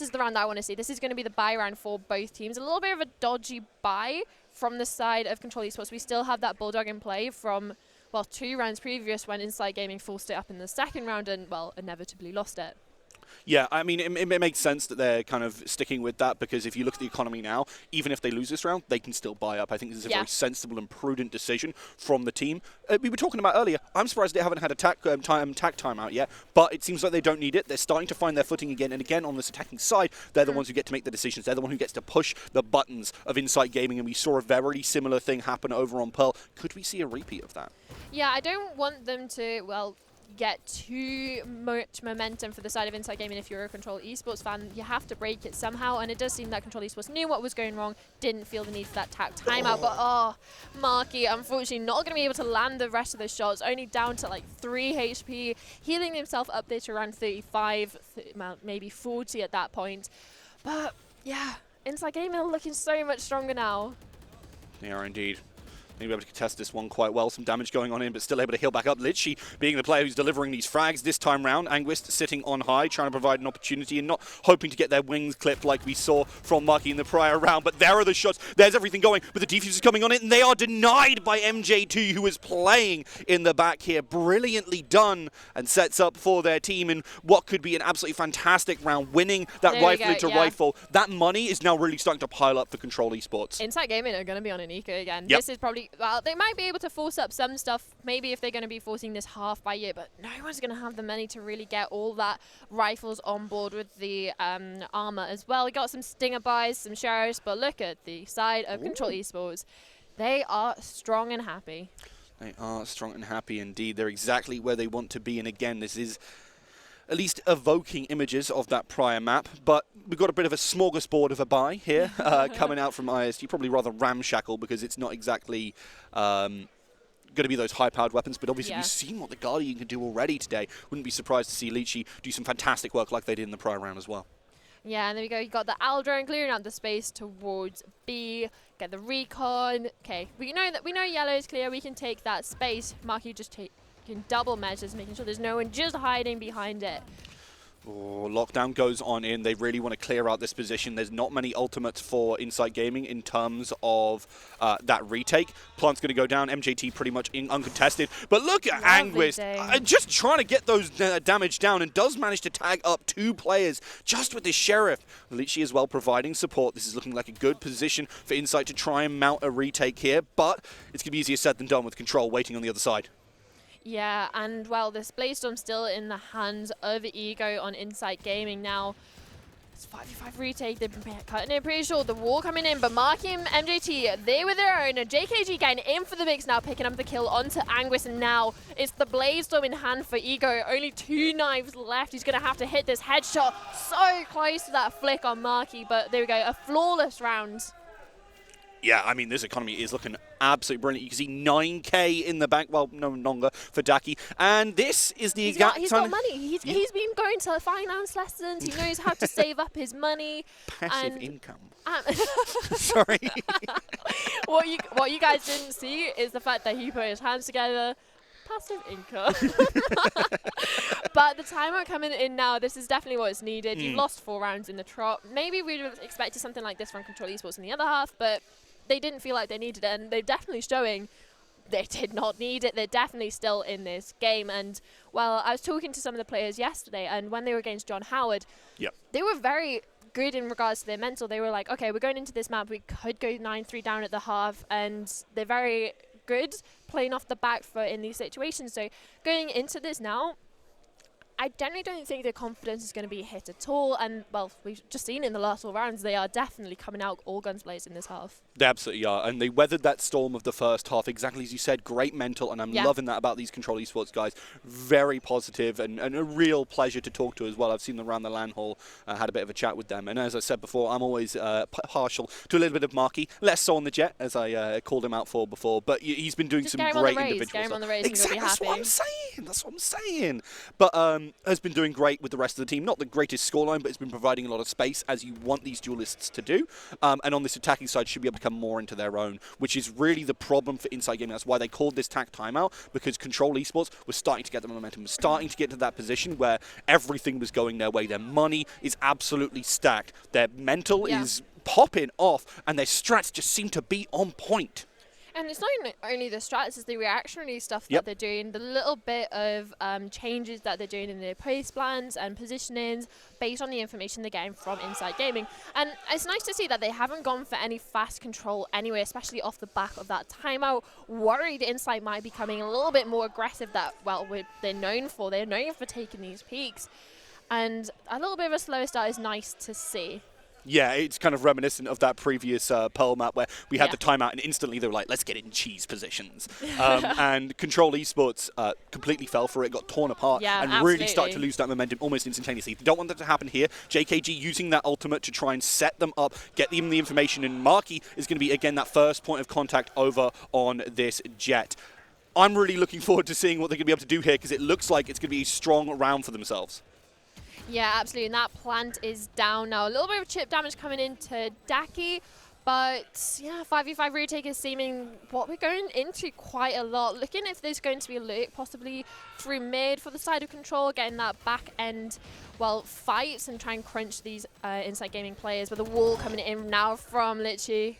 is the round that I want to see. This is going to be the buy round for both teams. A little bit of a dodgy buy from the side of Control Esports. We still have that Bulldog in play from, well, 2 rounds previous when Insight Gaming forced it up in the second round and, well, inevitably lost it. Yeah, I mean, it makes sense that they're kind of sticking with that, because if you look at the economy now, even if they lose this round, they can still buy up. I think this is a very sensible and prudent decision from the team. We were talking about earlier, I'm surprised they haven't had a tack timeout yet, but it seems like they don't need it. They're starting to find their footing again, and again, on this attacking side, they're the ones who get to make the decisions. They're the one who gets to push the buttons of Insight Gaming, and we saw a very similar thing happen over on Pearl. Could we see a repeat of that? Yeah, I don't want them to, well, get too much momentum for the side of Insight Gaming. If you're a Control Esports fan, you have to break it somehow, and it does seem that Control Esports knew what was going wrong, didn't feel the need for that tack timeout, but Marky unfortunately not going to be able to land the rest of the shots, only down to like 3 HP, healing himself up there to around 35, maybe 40 at that point. But yeah, Insight Gaming are looking so much stronger now. They are indeed. Maybe able to contest this one quite well. Some damage going on in, but still able to heal back up. Litchi being the player who's delivering these frags this time round. Anguist sitting on high, trying to provide an opportunity and not hoping to get their wings clipped like we saw from Marky in the prior round. But there are the shots. There's everything going. But the defuse is coming on it, and they are denied by MJ2, who is playing in the back here. Brilliantly done, and sets up for their team in what could be an absolutely fantastic round. Winning that rifle into rifle. That money is now really starting to pile up for Control Esports. Insight Gaming are going to be on an eco again. Yep. This is probably, well, they might be able to force up some stuff, maybe if they're going to be forcing this half by year, but no one's going to have the money to really get all that rifles on board with the armor as well. We got some stinger buys, some sheriffs, but look at the side of Control Esports. They are strong and happy. They are strong and happy indeed. They're exactly where they want to be, and again, this is at least evoking images of that prior map, but we've got a bit of a smorgasbord of a buy here coming out from ISG, probably rather ramshackle because it's not exactly going to be those high-powered weapons, but obviously we've seen what the Guardian can do already today. Wouldn't be surprised to see Litchi do some fantastic work like they did in the prior round as well. Yeah, and there we go. You got the Owl drone clearing out the space towards B. Get the recon. Okay, we know yellow is clear. We can take that space. Marky just taking double measures, making sure there's no one just hiding behind it. Oh, lockdown goes on in. They really want to clear out this position. There's not many ultimates for Insight Gaming in terms of that retake. Plant's going to go down. MJT pretty much uncontested. But look at Anguist just trying to get those damage down, and does manage to tag up 2 players just with this Sheriff. Litchi as well providing support. This is looking like a good position for Insight to try and mount a retake here, but it's going to be easier said than done with Control waiting on the other side. Yeah, and well, this Blaze-Storm still in the hands of Ego on Insight Gaming now. It's 5v5 retake, they've been cutting it pretty short, the wall coming in, but Marky and MJT, they were their own. JKG getting in for the mix now, picking up the kill onto Anguist, and now it's the Blaze-Storm in hand for Ego. Only 2 knives left. He's going to have to hit this headshot. So close to that flick on Marky, but there we go, a flawless round. Yeah, I mean, this economy is looking absolutely brilliant. You can see 9K in the bank, well, no longer for Daki. And this is the exact He's got money. He's been going to finance lessons. He knows how to save up his money. Passive income. Sorry. What you guys didn't see is the fact that he put his hands together. Passive income. But the timeout coming in now, this is definitely what's needed. You've lost 4 rounds in the trot. Maybe we'd have expected something like this from Control Esports in the other half, but they didn't feel like they needed it, and they're definitely showing they did not need it. They're definitely still in this game. And, well, I was talking to some of the players yesterday, and when they were against John Howard, they were very good in regards to their mental. They were like, okay, we're going into this map. We could go 9-3 down at the half, and they're very good playing off the back foot in these situations. So going into this now, I generally don't think their confidence is going to be hit at all. And, well, we've just seen in the last 4 rounds, they are definitely coming out all guns blazing in this half. They absolutely are. And they weathered that storm of the first half, exactly as you said. Great mental, and I'm loving that about these Control Esports guys. Very positive and a real pleasure to talk to as well. I've seen them around the LAN hall, had a bit of a chat with them. And as I said before, I'm always partial to a little bit of Marky. Less so on the Jet, as I called him out for before. But he's been doing just some great individual stuff. Get him on the race, exactly, and you'll be happy. That's what I'm saying. But has been doing great with the rest of the team. Not the greatest scoreline, but it's been providing a lot of space, as you want these duelists to do. And on this attacking side, should be able to come more into their own, which is really the problem for Insight Gaming. That's why they called this tack timeout, because Control Esports was starting to get the momentum, was starting to get to that position where everything was going their way. Their money is absolutely stacked. Their mental is popping off, and their strats just seem to be on point. And it's not only the strats, it's the reactionary stuff that they're doing, the little bit of changes that they're doing in their pace plans and positionings based on the information they're getting from Inside Gaming. And it's nice to see that they haven't gone for any fast control anyway, especially off the back of that timeout. Worried Inside might be coming a little bit more aggressive that, well, they're known for. They're known for taking these peaks. And a little bit of a slower start is nice to see. Yeah, it's kind of reminiscent of that previous Pearl map where we had the timeout and instantly they were like, let's get in cheese positions. And Control Esports completely fell for it, got torn apart, and really started to lose that momentum almost instantaneously. They don't want that to happen here. JKG using that ultimate to try and set them up, get them the information, and Marky is going to be, again, that first point of contact over on this jet. I'm really looking forward to seeing what they're going to be able to do here because it looks like it's going to be a strong round for themselves. Yeah, absolutely, and that plant is down now. A little bit of chip damage coming into Daki, but yeah, 5v5 retake is seeming what we're going into quite a lot. Looking if there's going to be a lurk possibly through mid for the side of Control, getting that back end, well, fights and try and crunch these Inside Gaming players, with the wall coming in now from Litchi.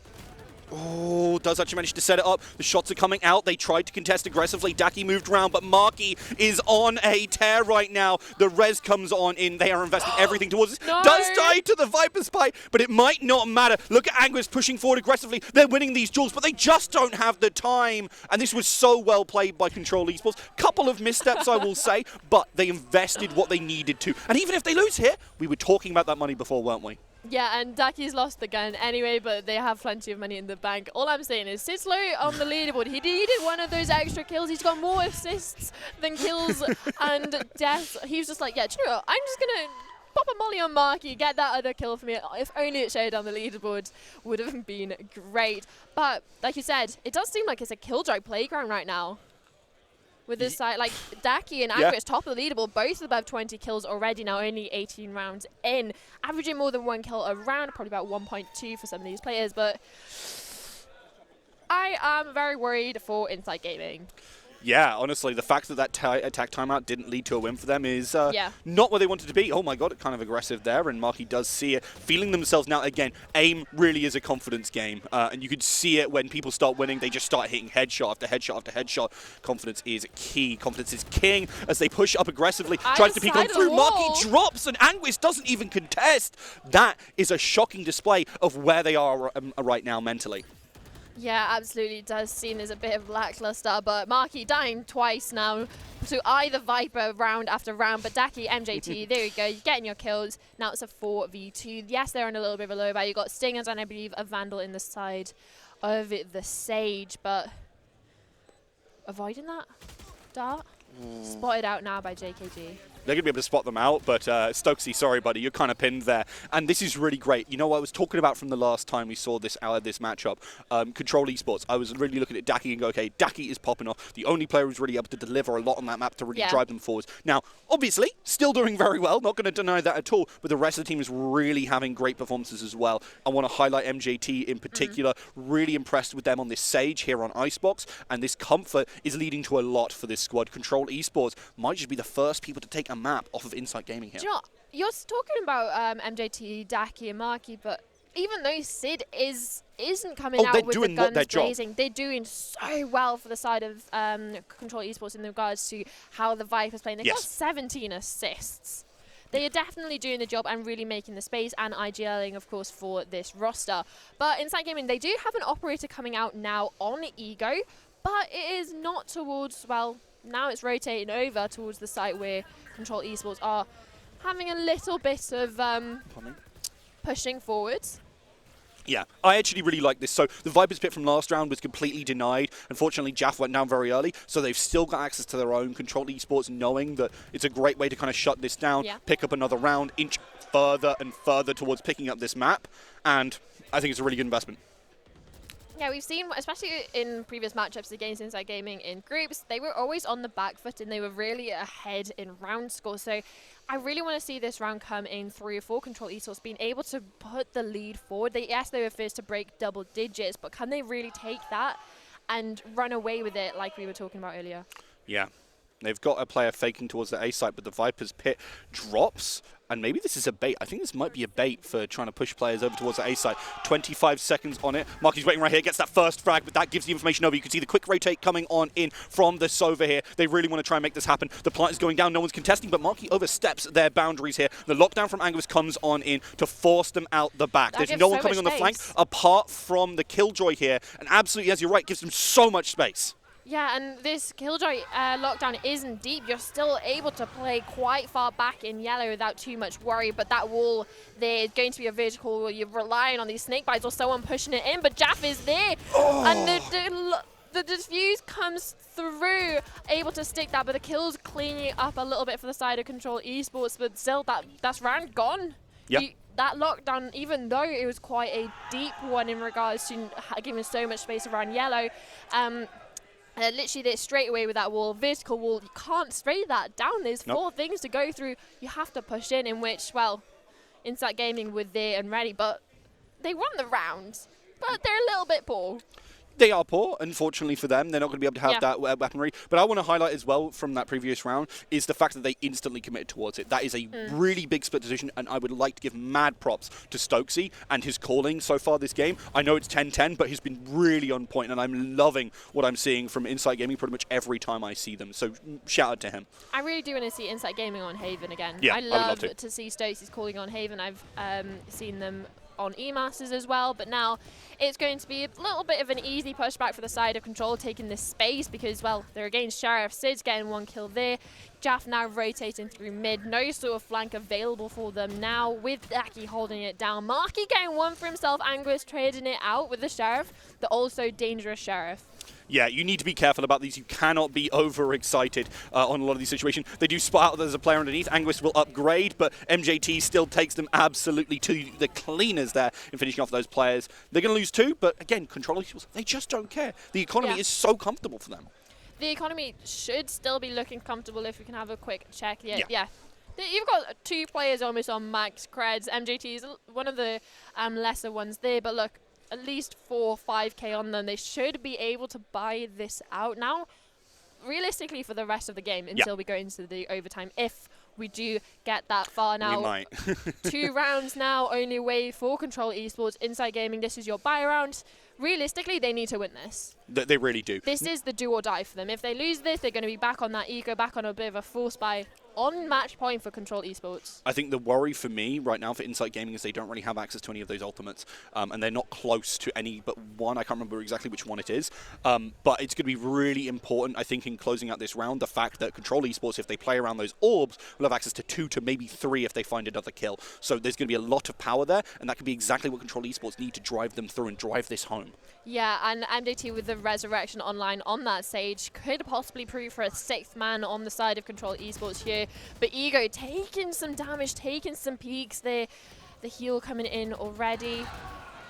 Oh, does actually manage to set it up. The shots are coming out. They tried to contest aggressively. Daki moved around, but Marky is on a tear right now. The res comes on in. They are investing everything towards this. No. Does die to the Viper's Spike, but it might not matter. Look at Anguis pushing forward aggressively. They're winning these duels, but they just don't have the time. And this was so well played by Control Esports. Couple of missteps, I will say, but they invested what they needed to. And even if they lose here, we were talking about that money before, weren't we? Yeah, and Daki's lost the gun anyway, but they have plenty of money in the bank. All I'm saying is Sizzlo on the leaderboard. He needed one of those extra kills. He's got more assists than kills and deaths. He was just like, yeah, true. I'm just going to pop a molly on Marky, get that other kill for me. If only it showed on the leaderboard, would have been great. But like you said, it does seem like it's a killjoy playground right now. With this side, like Daki and Anguis, top of the leaderboard, both above 20 kills already now, only 18 rounds in. Averaging more than 1 kill a round, probably about 1.2 for some of these players, but I am very worried for Inside Gaming. Yeah, honestly, the fact that that attack timeout didn't lead to a win for them is not where they wanted to be. Oh my god, kind of aggressive there, and Marky does see it. Feeling themselves now, again, aim really is a confidence game, and you can see it when people start winning, they just start hitting headshot after headshot after headshot. Confidence is key. Confidence is king as they push up aggressively, tries to peek on through. Marky drops, and Anguis doesn't even contest. That is a shocking display of where they are right now mentally. Yeah, absolutely. It does seem there's a bit of lackluster, but Marky dying twice now to either Viper round after round, but Daki, MJT, there you go, you're getting your kills. Now it's a 4v2. Yes, they're on a little bit of a low bar. You've got Stingers and I believe a Vandal in the side of the Sage, but avoiding that dart. Spotted out now by JKG. They're going to be able to spot them out, but Stokesy, sorry, buddy, you're kind of pinned there. And this is really great. You know what I was talking about from the last time we saw this this matchup? Control Esports. I was really looking at Daki and go, okay, Daki is popping off. The only player who's really able to deliver a lot on that map to really drive them forwards. Now, obviously, still doing very well. Not going to deny that at all. But the rest of the team is really having great performances as well. I want to highlight MJT in particular. Really impressed with them on this Sage here on Icebox. And this comfort is leading to a lot for this squad. Control Esports might just be the first people to take a map off of Inside Gaming here. Do you know, you're talking about MJT, Daki, and Marky, but even though Sid isn't coming out with the guns blazing, they're doing so well for the side of Control Esports in regards to how the Viper's playing. They've got 17 assists. They are definitely doing the job and really making the space, and IGLing, of course, for this roster. But Inside Gaming, they do have an operator coming out now on Ego, but it is not towards, well, now it's rotating over towards the site where Control Esports are having a little bit of pushing forwards. Yeah, I actually really like this. So the Viper's Pit from last round was completely denied. Unfortunately, Jaff went down very early, so they've still got access to their own. Control Esports knowing that it's a great way to kind of shut this down, pick up another round, inch further and further towards picking up this map, and I think it's a really good investment. Yeah, we've seen, especially in previous matchups against Inside Gaming in groups, they were always on the back foot and they were really ahead in round score. So I really want to see this round come in 3 or 4. Control Esports being able to put the lead forward. Yes, they were first to break double digits, but can they really take that and run away with it like we were talking about earlier? Yeah. They've got a player faking towards the A site, but the Viper's pit drops. And maybe this is a bait. I think this might be a bait for trying to push players over towards the A site. 25 seconds on it. Marky's waiting right here, gets that first frag, but that gives the information over. You can see the quick rotate coming on in from the Sova here. They really want to try and make this happen. The plant is going down, no one's contesting, but Marky oversteps their boundaries here. The lockdown from Anguis comes on in to force them out the back. There's no one coming on the flank apart from the Killjoy here. And absolutely, as you're right, gives them so much space. Yeah, and this Killjoy lockdown isn't deep. You're still able to play quite far back in yellow without too much worry, but that wall there is going to be a vertical where you're relying on these snake bites or someone pushing it in, but Jaff is there, and the diffuse comes through, able to stick that, but the kill's cleaning up a little bit for the side of Control Esports, but still, that's round gone. Yep. That lockdown, even though it was quite a deep one in regards to giving so much space around yellow, literally there straight away with that wall, vertical wall, you can't spray that down. There's 4 things to go through. You have to push in which, well, Insight Gaming were there and ready, but they won the round. But they're a little bit poor. They are poor, unfortunately for them. They're not going to be able to have that weaponry. But I want to highlight as well from that previous round is the fact that they instantly committed towards it. That is a really big split decision, and I would like to give mad props to Stokesy and his calling so far this game. I know it's 10-10, but he's been really on point, and I'm loving what I'm seeing from Insight Gaming pretty much every time I see them. So shout out to him. I really do want to see Insight Gaming on Haven again. Yeah, I love would love to see Stokesy's calling on Haven. I've seen them on E-Masters as well, but now it's going to be a little bit of an easy pushback for the side of Control, taking this space because, well, they're against Sheriff. Sid's getting 1 kill there. Jaff now rotating through mid. No sort of flank available for them now, with Daki holding it down. Marky getting 1 for himself. Anguis trading it out with the Sheriff, the also dangerous Sheriff. Yeah, you need to be careful about these. You cannot be overexcited on a lot of these situations. They do spot out that there's a player underneath. Anguis will upgrade, but MJT still takes them absolutely to the cleaners there in finishing off those players. They're going to lose 2, but again, Control, they just don't care. The economy is so comfortable for them. The economy should still be looking comfortable if we can have a quick check. Yeah. You've got 2 players almost on max creds. MJT is one of the lesser ones there, but look, at least 4 or 5k on them. They should be able to buy this out now, realistically, for the rest of the game until we go into the overtime, if we do get that far. Now, we might. 2 rounds now, only way for Control Esports. Insight Gaming, this is your buy round. Realistically, they need to win this. They really do. This is the do or die for them. If they lose this, they're going to be back on that eco, back on a bit of a force buy on match point for Control Esports. I think the worry for me right now for Insight Gaming is they don't really have access to any of those ultimates, and they're not close to any but one. I can't remember exactly which one it is, but it's going to be really important, I think, in closing out this round, the fact that Control Esports, if they play around those orbs, will have access to 2 to maybe 3 if they find another kill. So there's going to be a lot of power there, and that could be exactly what Control Esports need to drive them through and drive this home. Yeah, and MJT with the Resurrection online on that stage could possibly prove for a 6th man on the side of Control Esports here. But Ego taking some damage, taking some peaks there. The heal coming in already.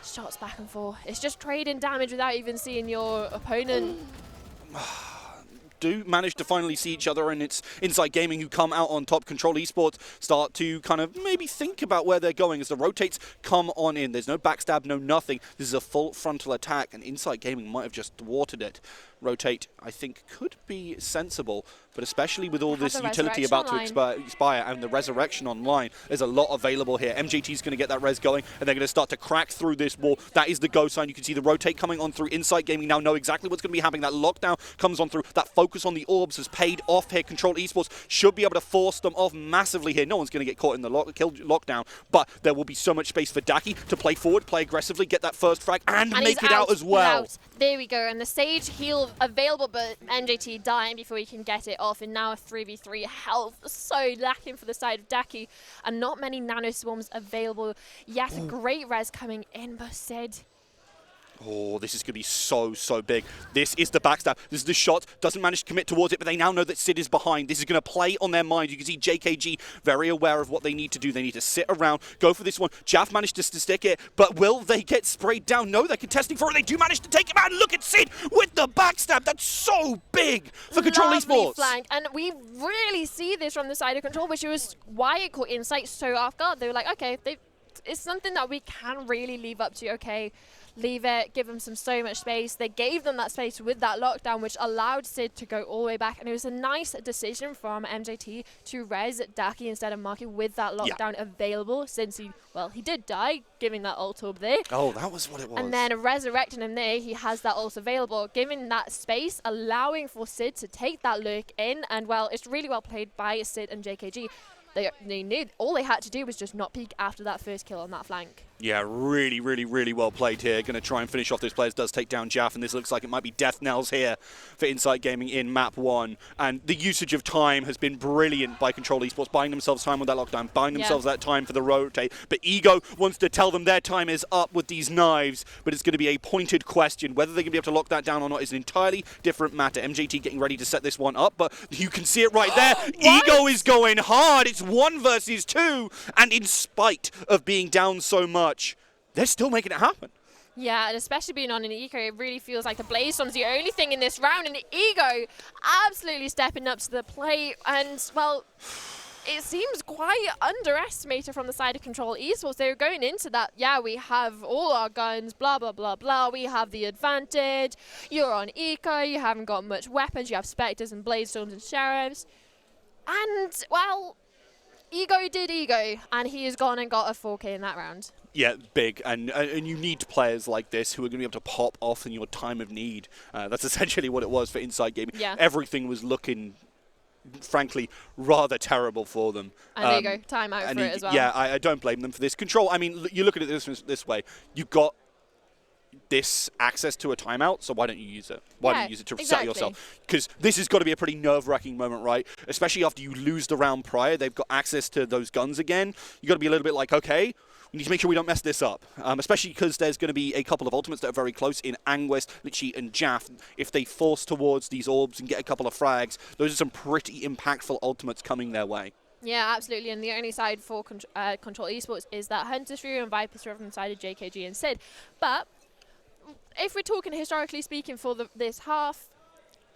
Shots back and forth. It's just trading damage without even seeing your opponent. Do manage to finally see each other, and it's Insight Gaming who come out on top. Control Esports start to kind of maybe think about where they're going as the rotates come on in. There's no backstab, no nothing. This is a full frontal attack, and Insight Gaming might have just thwarted it. Rotate, I think, could be sensible, but especially with all this utility about to expire and the Resurrection online, there's a lot available here. MJT's going to get that res going, and they're going to start to crack through this wall. That is the go sign. You can see the rotate coming on through. Insight Gaming now know exactly what's going to be happening. That lockdown comes on through. That focus on the orbs has paid off here. Control Esports should be able to force them off massively here. No one's going to get caught in the lockdown, but there will be so much space for Daki to play forward, play aggressively, get that first frag, and make it out as well. There we go, and the Sage heal available, but MJT dying before he can get it off, and now a 3v3 health so lacking for the side of Daki, and not many nano swarms available yet. Great res coming in, but Sid. Oh, this is going to be so, so big. This is the backstab. This is the shot. Doesn't manage to commit towards it, but they now know that Sid is behind. This is going to play on their mind. You can see JKG very aware of what they need to do. They need to sit around, go for this one. Jaff managed to stick it, but will they get sprayed down? No, they're contesting for it. They do manage to take him out. Look at Sid with the backstab. That's so big for Control Esports. Flank. And we really see this from the side of Control, which was why it caught Insight so off guard. They were like, okay, it's something that we can really leave up to. Okay, leave it, give them so much space. They gave them that space with that lockdown, which allowed Sid to go all the way back. And it was a nice decision from MJT to res Daki instead of Marky with that lockdown available, since he did die, giving that ult orb there. Oh, that was what it was. And then resurrecting him there, he has that ult available, giving that space, allowing for Sid to take that lurk in. And, well, it's really well played by Sid and JKG. They knew all they had to do was just not peek after that first kill on that flank. Yeah, really, really, really well played here. Going to try and finish off those players. Does take down Jaff, and this looks like it might be death knells here for Insight Gaming in map 1. And the usage of time has been brilliant by Control Esports, buying themselves time with that lockdown, buying themselves that time for the rotate. But Ego wants to tell them their time is up with these knives, but it's going to be a pointed question. Whether they're going to be able to lock that down or not is an entirely different matter. MJT getting ready to set this one up, but you can see it right there. Ego is going hard. It's 1 versus 2, and in spite of being down so much, they're still making it happen. Yeah, and especially being on an Eco, it really feels like the Blaze Storm's the only thing in this round, and Ego absolutely stepping up to the plate. And, well, it seems quite underestimated from the side of Control Esports. They were going into that, we have all our guns, blah, blah, blah, blah. We have the advantage. You're on Eco. You haven't got much weapons. You have Spectres and Blaze Storms and Sheriffs. And, well, Ego did Ego, and he has gone and got a 4K in that round. Yeah, big, and you need players like this who are going to be able to pop off in your time of need. That's essentially what it was for Inside Gaming. Yeah. Everything was looking, frankly, rather terrible for them. And there you go, time out for it as well. Yeah, I don't blame them for this. Control, I mean, you look at it this way. You've got this access to a timeout, so why don't you use it? Why don't you use it to reset yourself? Because this has got to be a pretty nerve-wracking moment, right? Especially after you lose the round prior, they've got access to those guns again. You've got to be a little bit like, okay, we need to make sure we don't mess this up, especially because there's going to be a couple of ultimates that are very close in Anguist, Litchi, and Jaff. If they force towards these orbs and get a couple of frags, those are some pretty impactful ultimates coming their way. Yeah, absolutely. And the only side for Control Esports is that Hunter's Fury and Viper's Fury from the side of JKG and Sid. But if we're talking historically speaking for this half,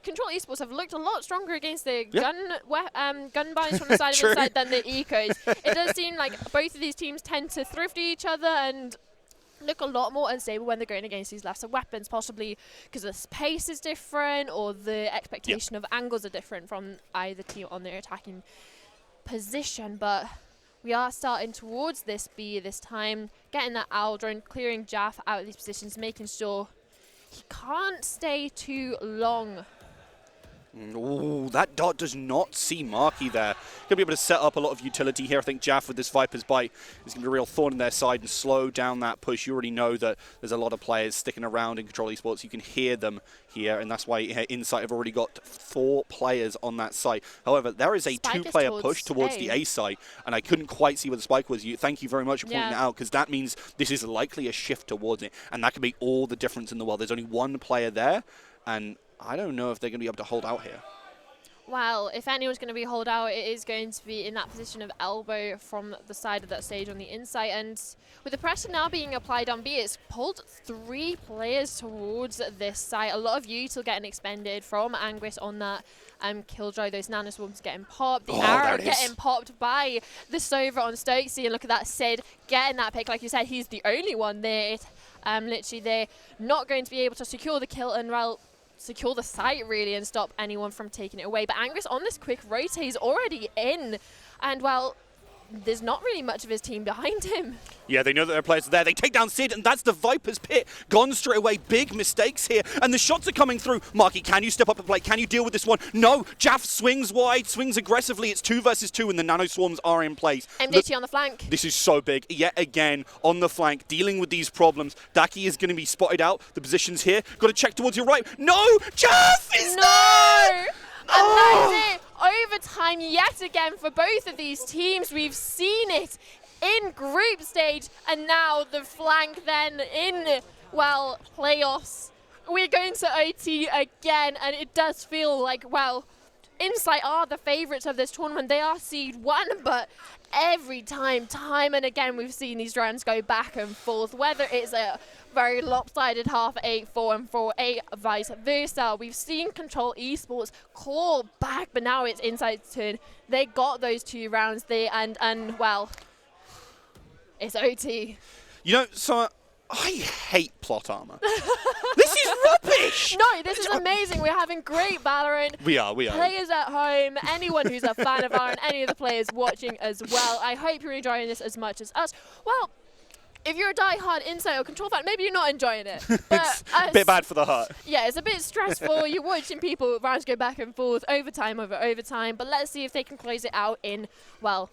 Control Esports have looked a lot stronger against the gun binds from the side of Inside than the Ecos. It does seem like both of these teams tend to thrifty each other and look a lot more unstable when they're going against these lesser weapons, possibly because the pace is different or the expectation of angles are different from either team on their attacking position. But we are starting towards this B this time, getting that Aldrin, clearing Jaff out of these positions, making sure he can't stay too long. Ooh, that dot does not see Marky there. Going to be able to set up a lot of utility here. I think Jaff with this Viper's Bite is going to be a real thorn in their side and slow down that push. You already know that there's a lot of players sticking around in Control Esports. You can hear them here, and that's why Insight have already got 4 players on that site. However, there is a 2-player push towards the A site, and I couldn't quite see where the spike was. Thank you very much for pointing that out, because that means this is likely a shift towards it, and that could make all the difference in the world. There's only 1 player there, and I don't know if they're going to be able to hold out here. Well, if anyone's going to be hold out, it is going to be in that position of elbow from the side of that stage on the inside. And with the pressure now being applied on B, it's pulled 3 players towards this side. A lot of util getting expended from Anguist on that Killjoy. Those nanoswarms getting popped. The arrow getting popped by the Sova on Stokesy. And look at that, Sid getting that pick. Like you said, he's the only one there. Literally, they're not going to be able to secure the kill and, well, secure the site really and stop anyone from taking it away. But Angus on this quick rotate is already in, and well, there's not really much of his team behind him. Yeah, they know that their players are there. They take down Sid, and that's the Viper's Pit. Gone straight away. Big mistakes here. And the shots are coming through. Marky, can you step up and play? Can you deal with this one? No. Jaff swings wide, swings aggressively. It's 2 versus 2, and the Nano Swarms are in place. MJT on the flank. This is so big. Yet again, on the flank, dealing with these problems. Daki is going to be spotted out. The position's here. Got to check towards your right. No! Jaff is there! And that's it. Overtime yet again for both of these teams. We've seen it in group stage, and now the flank then in, well, playoffs. We're going to OT again, and it does feel like, well, Insight are the favourites of this tournament. They are seed 1, but every time and again, we've seen these rounds go back and forth, whether it's a very lopsided half 8-4 and 4-8, vice versa. We've seen Control Esports claw back, but now it's Insight's turn. They got those 2 rounds there, and well, It's OT. You know, so I hate plot armor. This is rubbish! No, this is amazing. We're having great Valorant. We are. Players at home, anyone who's a fan of Valorant, any of the players watching as well. I hope you're enjoying this as much as us. Well, if you're a die-hard Insight or Control fan, maybe you're not enjoying it. But It's a bit bad for the heart. Yeah, it's a bit stressful. You're watching people, rounds go back and forth, overtime over overtime. But let's see if they can close it out in, well,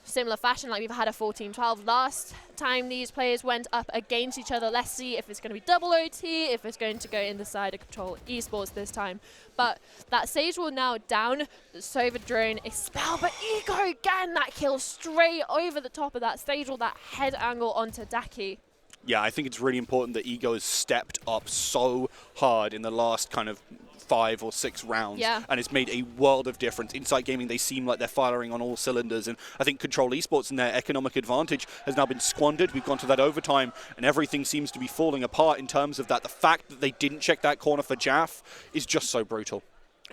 similar fashion like we've had a 14-12 last time these players went up against each other. Let's see if it's going to be double OT, if it's going to go in the side of Control Esports this time. But that Sage will now down, the Sova drone expelled, but Ego getting that kill straight over the top of that Sage wall, that head angle onto Daki. Yeah, I think it's really important that Ego has stepped up so hard in the last kind of 5 or 6 rounds, and it's made a world of difference. Inside Gaming, they seem like they're firing on all cylinders, and I think Control Esports and their economic advantage has now been squandered. We've gone to that overtime, and everything seems to be falling apart in terms of that. The fact that they didn't check that corner for Jaff is just so brutal.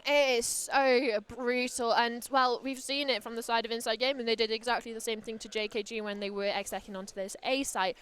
It is so brutal, and well, we've seen it from the side of Inside Gaming. They did exactly the same thing to JKG when they were execing onto this A site.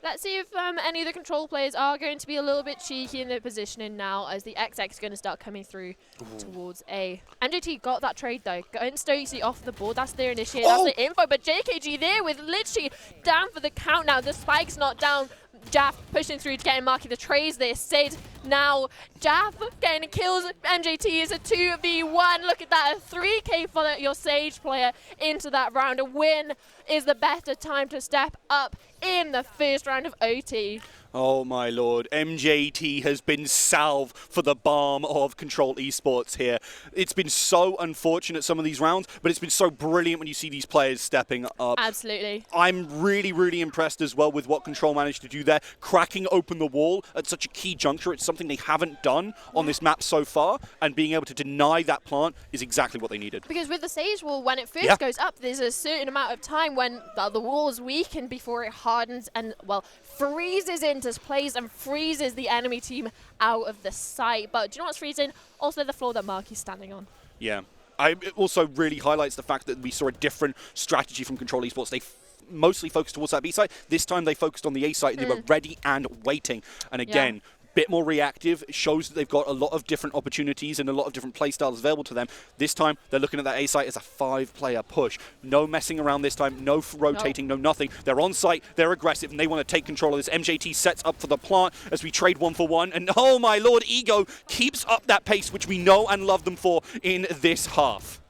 Let's see if any of the Control players are going to be a little bit cheeky in their positioning now, as the XX is going to start coming through towards A. MJT got that trade though, going Stokesy off the board. That's their initiate, that's the info, but JKG there with literally down for the count now. The spike's not down. Jaff pushing through to getting Marky. The trays there. Sid now. Jaff getting kills. MJT is a 2v1. Look at that. A 3k for your Sage player into that round. A win is the better time to step up in the first round of OT. Oh my lord, MJT has been salved for the balm of Control Esports here. It's been so unfortunate some of these rounds, but it's been so brilliant when you see these players stepping up. Absolutely. I'm really, really impressed as well with what Control managed to do there. Cracking open the wall at such a key juncture. It's something they haven't done on this map so far, and being able to deny that plant is exactly what they needed. Because with the Sage wall, when it first goes up, there's a certain amount of time when the wall is weakened before it hardens and, well, freezes into plays and freezes the enemy team out of the sight. But do you know what's freezing? Also the floor that Marky's standing on. Yeah. It also really highlights the fact that we saw a different strategy from Control Esports. They mostly focused towards that B side. This time they focused on the A side and they were ready and waiting. And again, bit more reactive. It shows that they've got a lot of different opportunities and a lot of different play styles available to them. This time, they're looking at that A site as a 5-player push. No messing around this time, no rotating, no nothing. They're on site, they're aggressive, and they want to take control of this. MJT sets up for the plant as we trade 1-for-1, and oh my lord, Ego keeps up that pace, which we know and love them for in this half.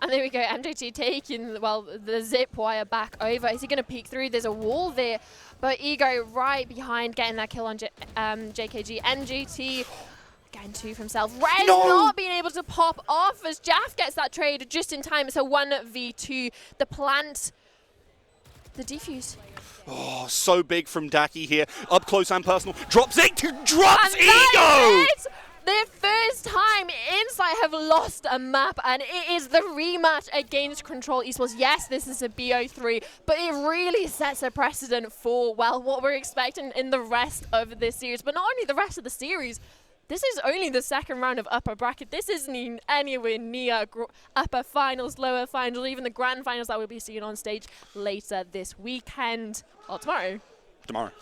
And there we go, MJT taking, well, the zip wire back over. Is he going to peek through? There's a wall there. But Ego right behind, getting that kill on JKG. MJT getting 2 for himself. Rez not being able to pop off as Jaff gets that trade just in time. It's a 1v2. The plant, the defuse. Oh, so big from Daki here. Up close and personal. Drops it, drops and Ego! Their first time Insight have lost a map, and it is the rematch against Control Esports. Yes, this is a BO3, but it really sets a precedent for, well, what we're expecting in the rest of this series. But not only the rest of the series, this is only the second round of upper bracket. This isn't anywhere near upper finals, lower finals, even the grand finals that we'll be seeing on stage later this weekend. Well, tomorrow. Tomorrow.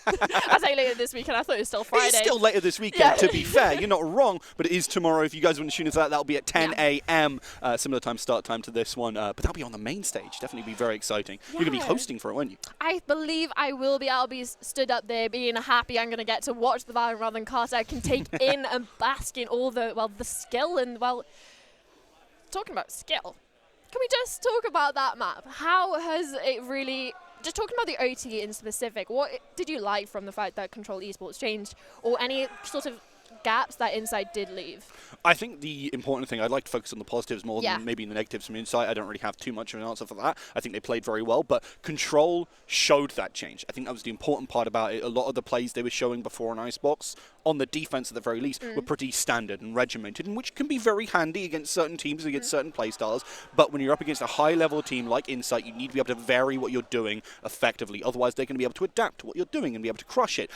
I say later this weekend. I thought it was still Friday. It's still later this weekend, to be fair. You're not wrong, but it is tomorrow. If you guys want to tune into that, that'll be at 10 a.m. Similar time, start time to this one. But that'll be on the main stage. Definitely be very exciting. You're going to be hosting for it, won't you? I believe I will be. I'll be stood up there being happy. I'm going to get to watch the Valorant rather than Carter. I can take in and bask in all the, well, the skill and, well, talking about skill. Can we just talk about that map? How has it really... Just talking about the OT in specific, what did you like from the fact that Control Esports changed, or any sort of gaps that Insight did leave? I think the important thing, I'd like to focus on the positives more than maybe the negatives from Insight. I don't really have too much of an answer for that. I think they played very well, but Control showed that change. I think that was the important part about it. A lot of the plays they were showing before on Icebox, on the defense at the very least, were pretty standard and regimented, and which can be very handy against certain teams, against certain play styles. But when you're up against a high-level team like Insight, you need to be able to vary what you're doing effectively. Otherwise, they're going to be able to adapt to what you're doing and be able to crush it.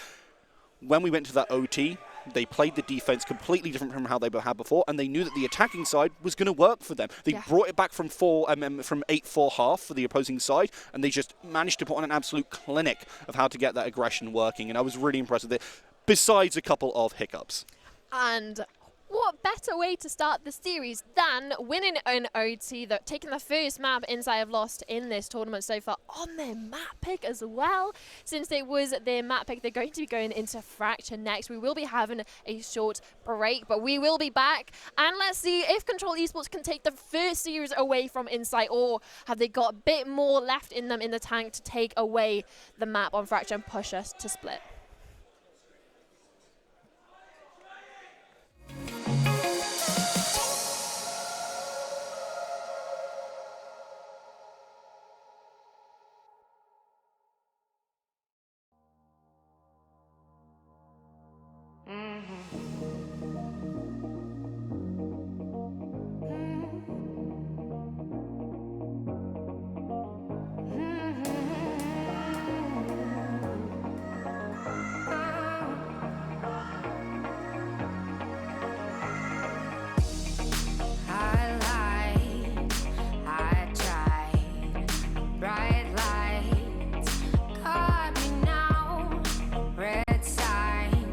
When we went to that OT, They played the defense completely different from how they had before, and they knew that the attacking side was going to work for them. They brought it back from 8-4 half for the opposing side, and they just managed to put on an absolute clinic of how to get that aggression working, and I was really impressed with it, besides a couple of hiccups. And what better way to start the series than winning an OT, taking the first map Inside have lost in this tournament so far on their map pick as well. Since it was their map pick, they're going to be going into Fracture next. We will be having a short break, but we will be back. And let's see if Control Esports can take the first series away from Inside, or have they got a bit more left in them in the tank to take away the map on Fracture and push us to split.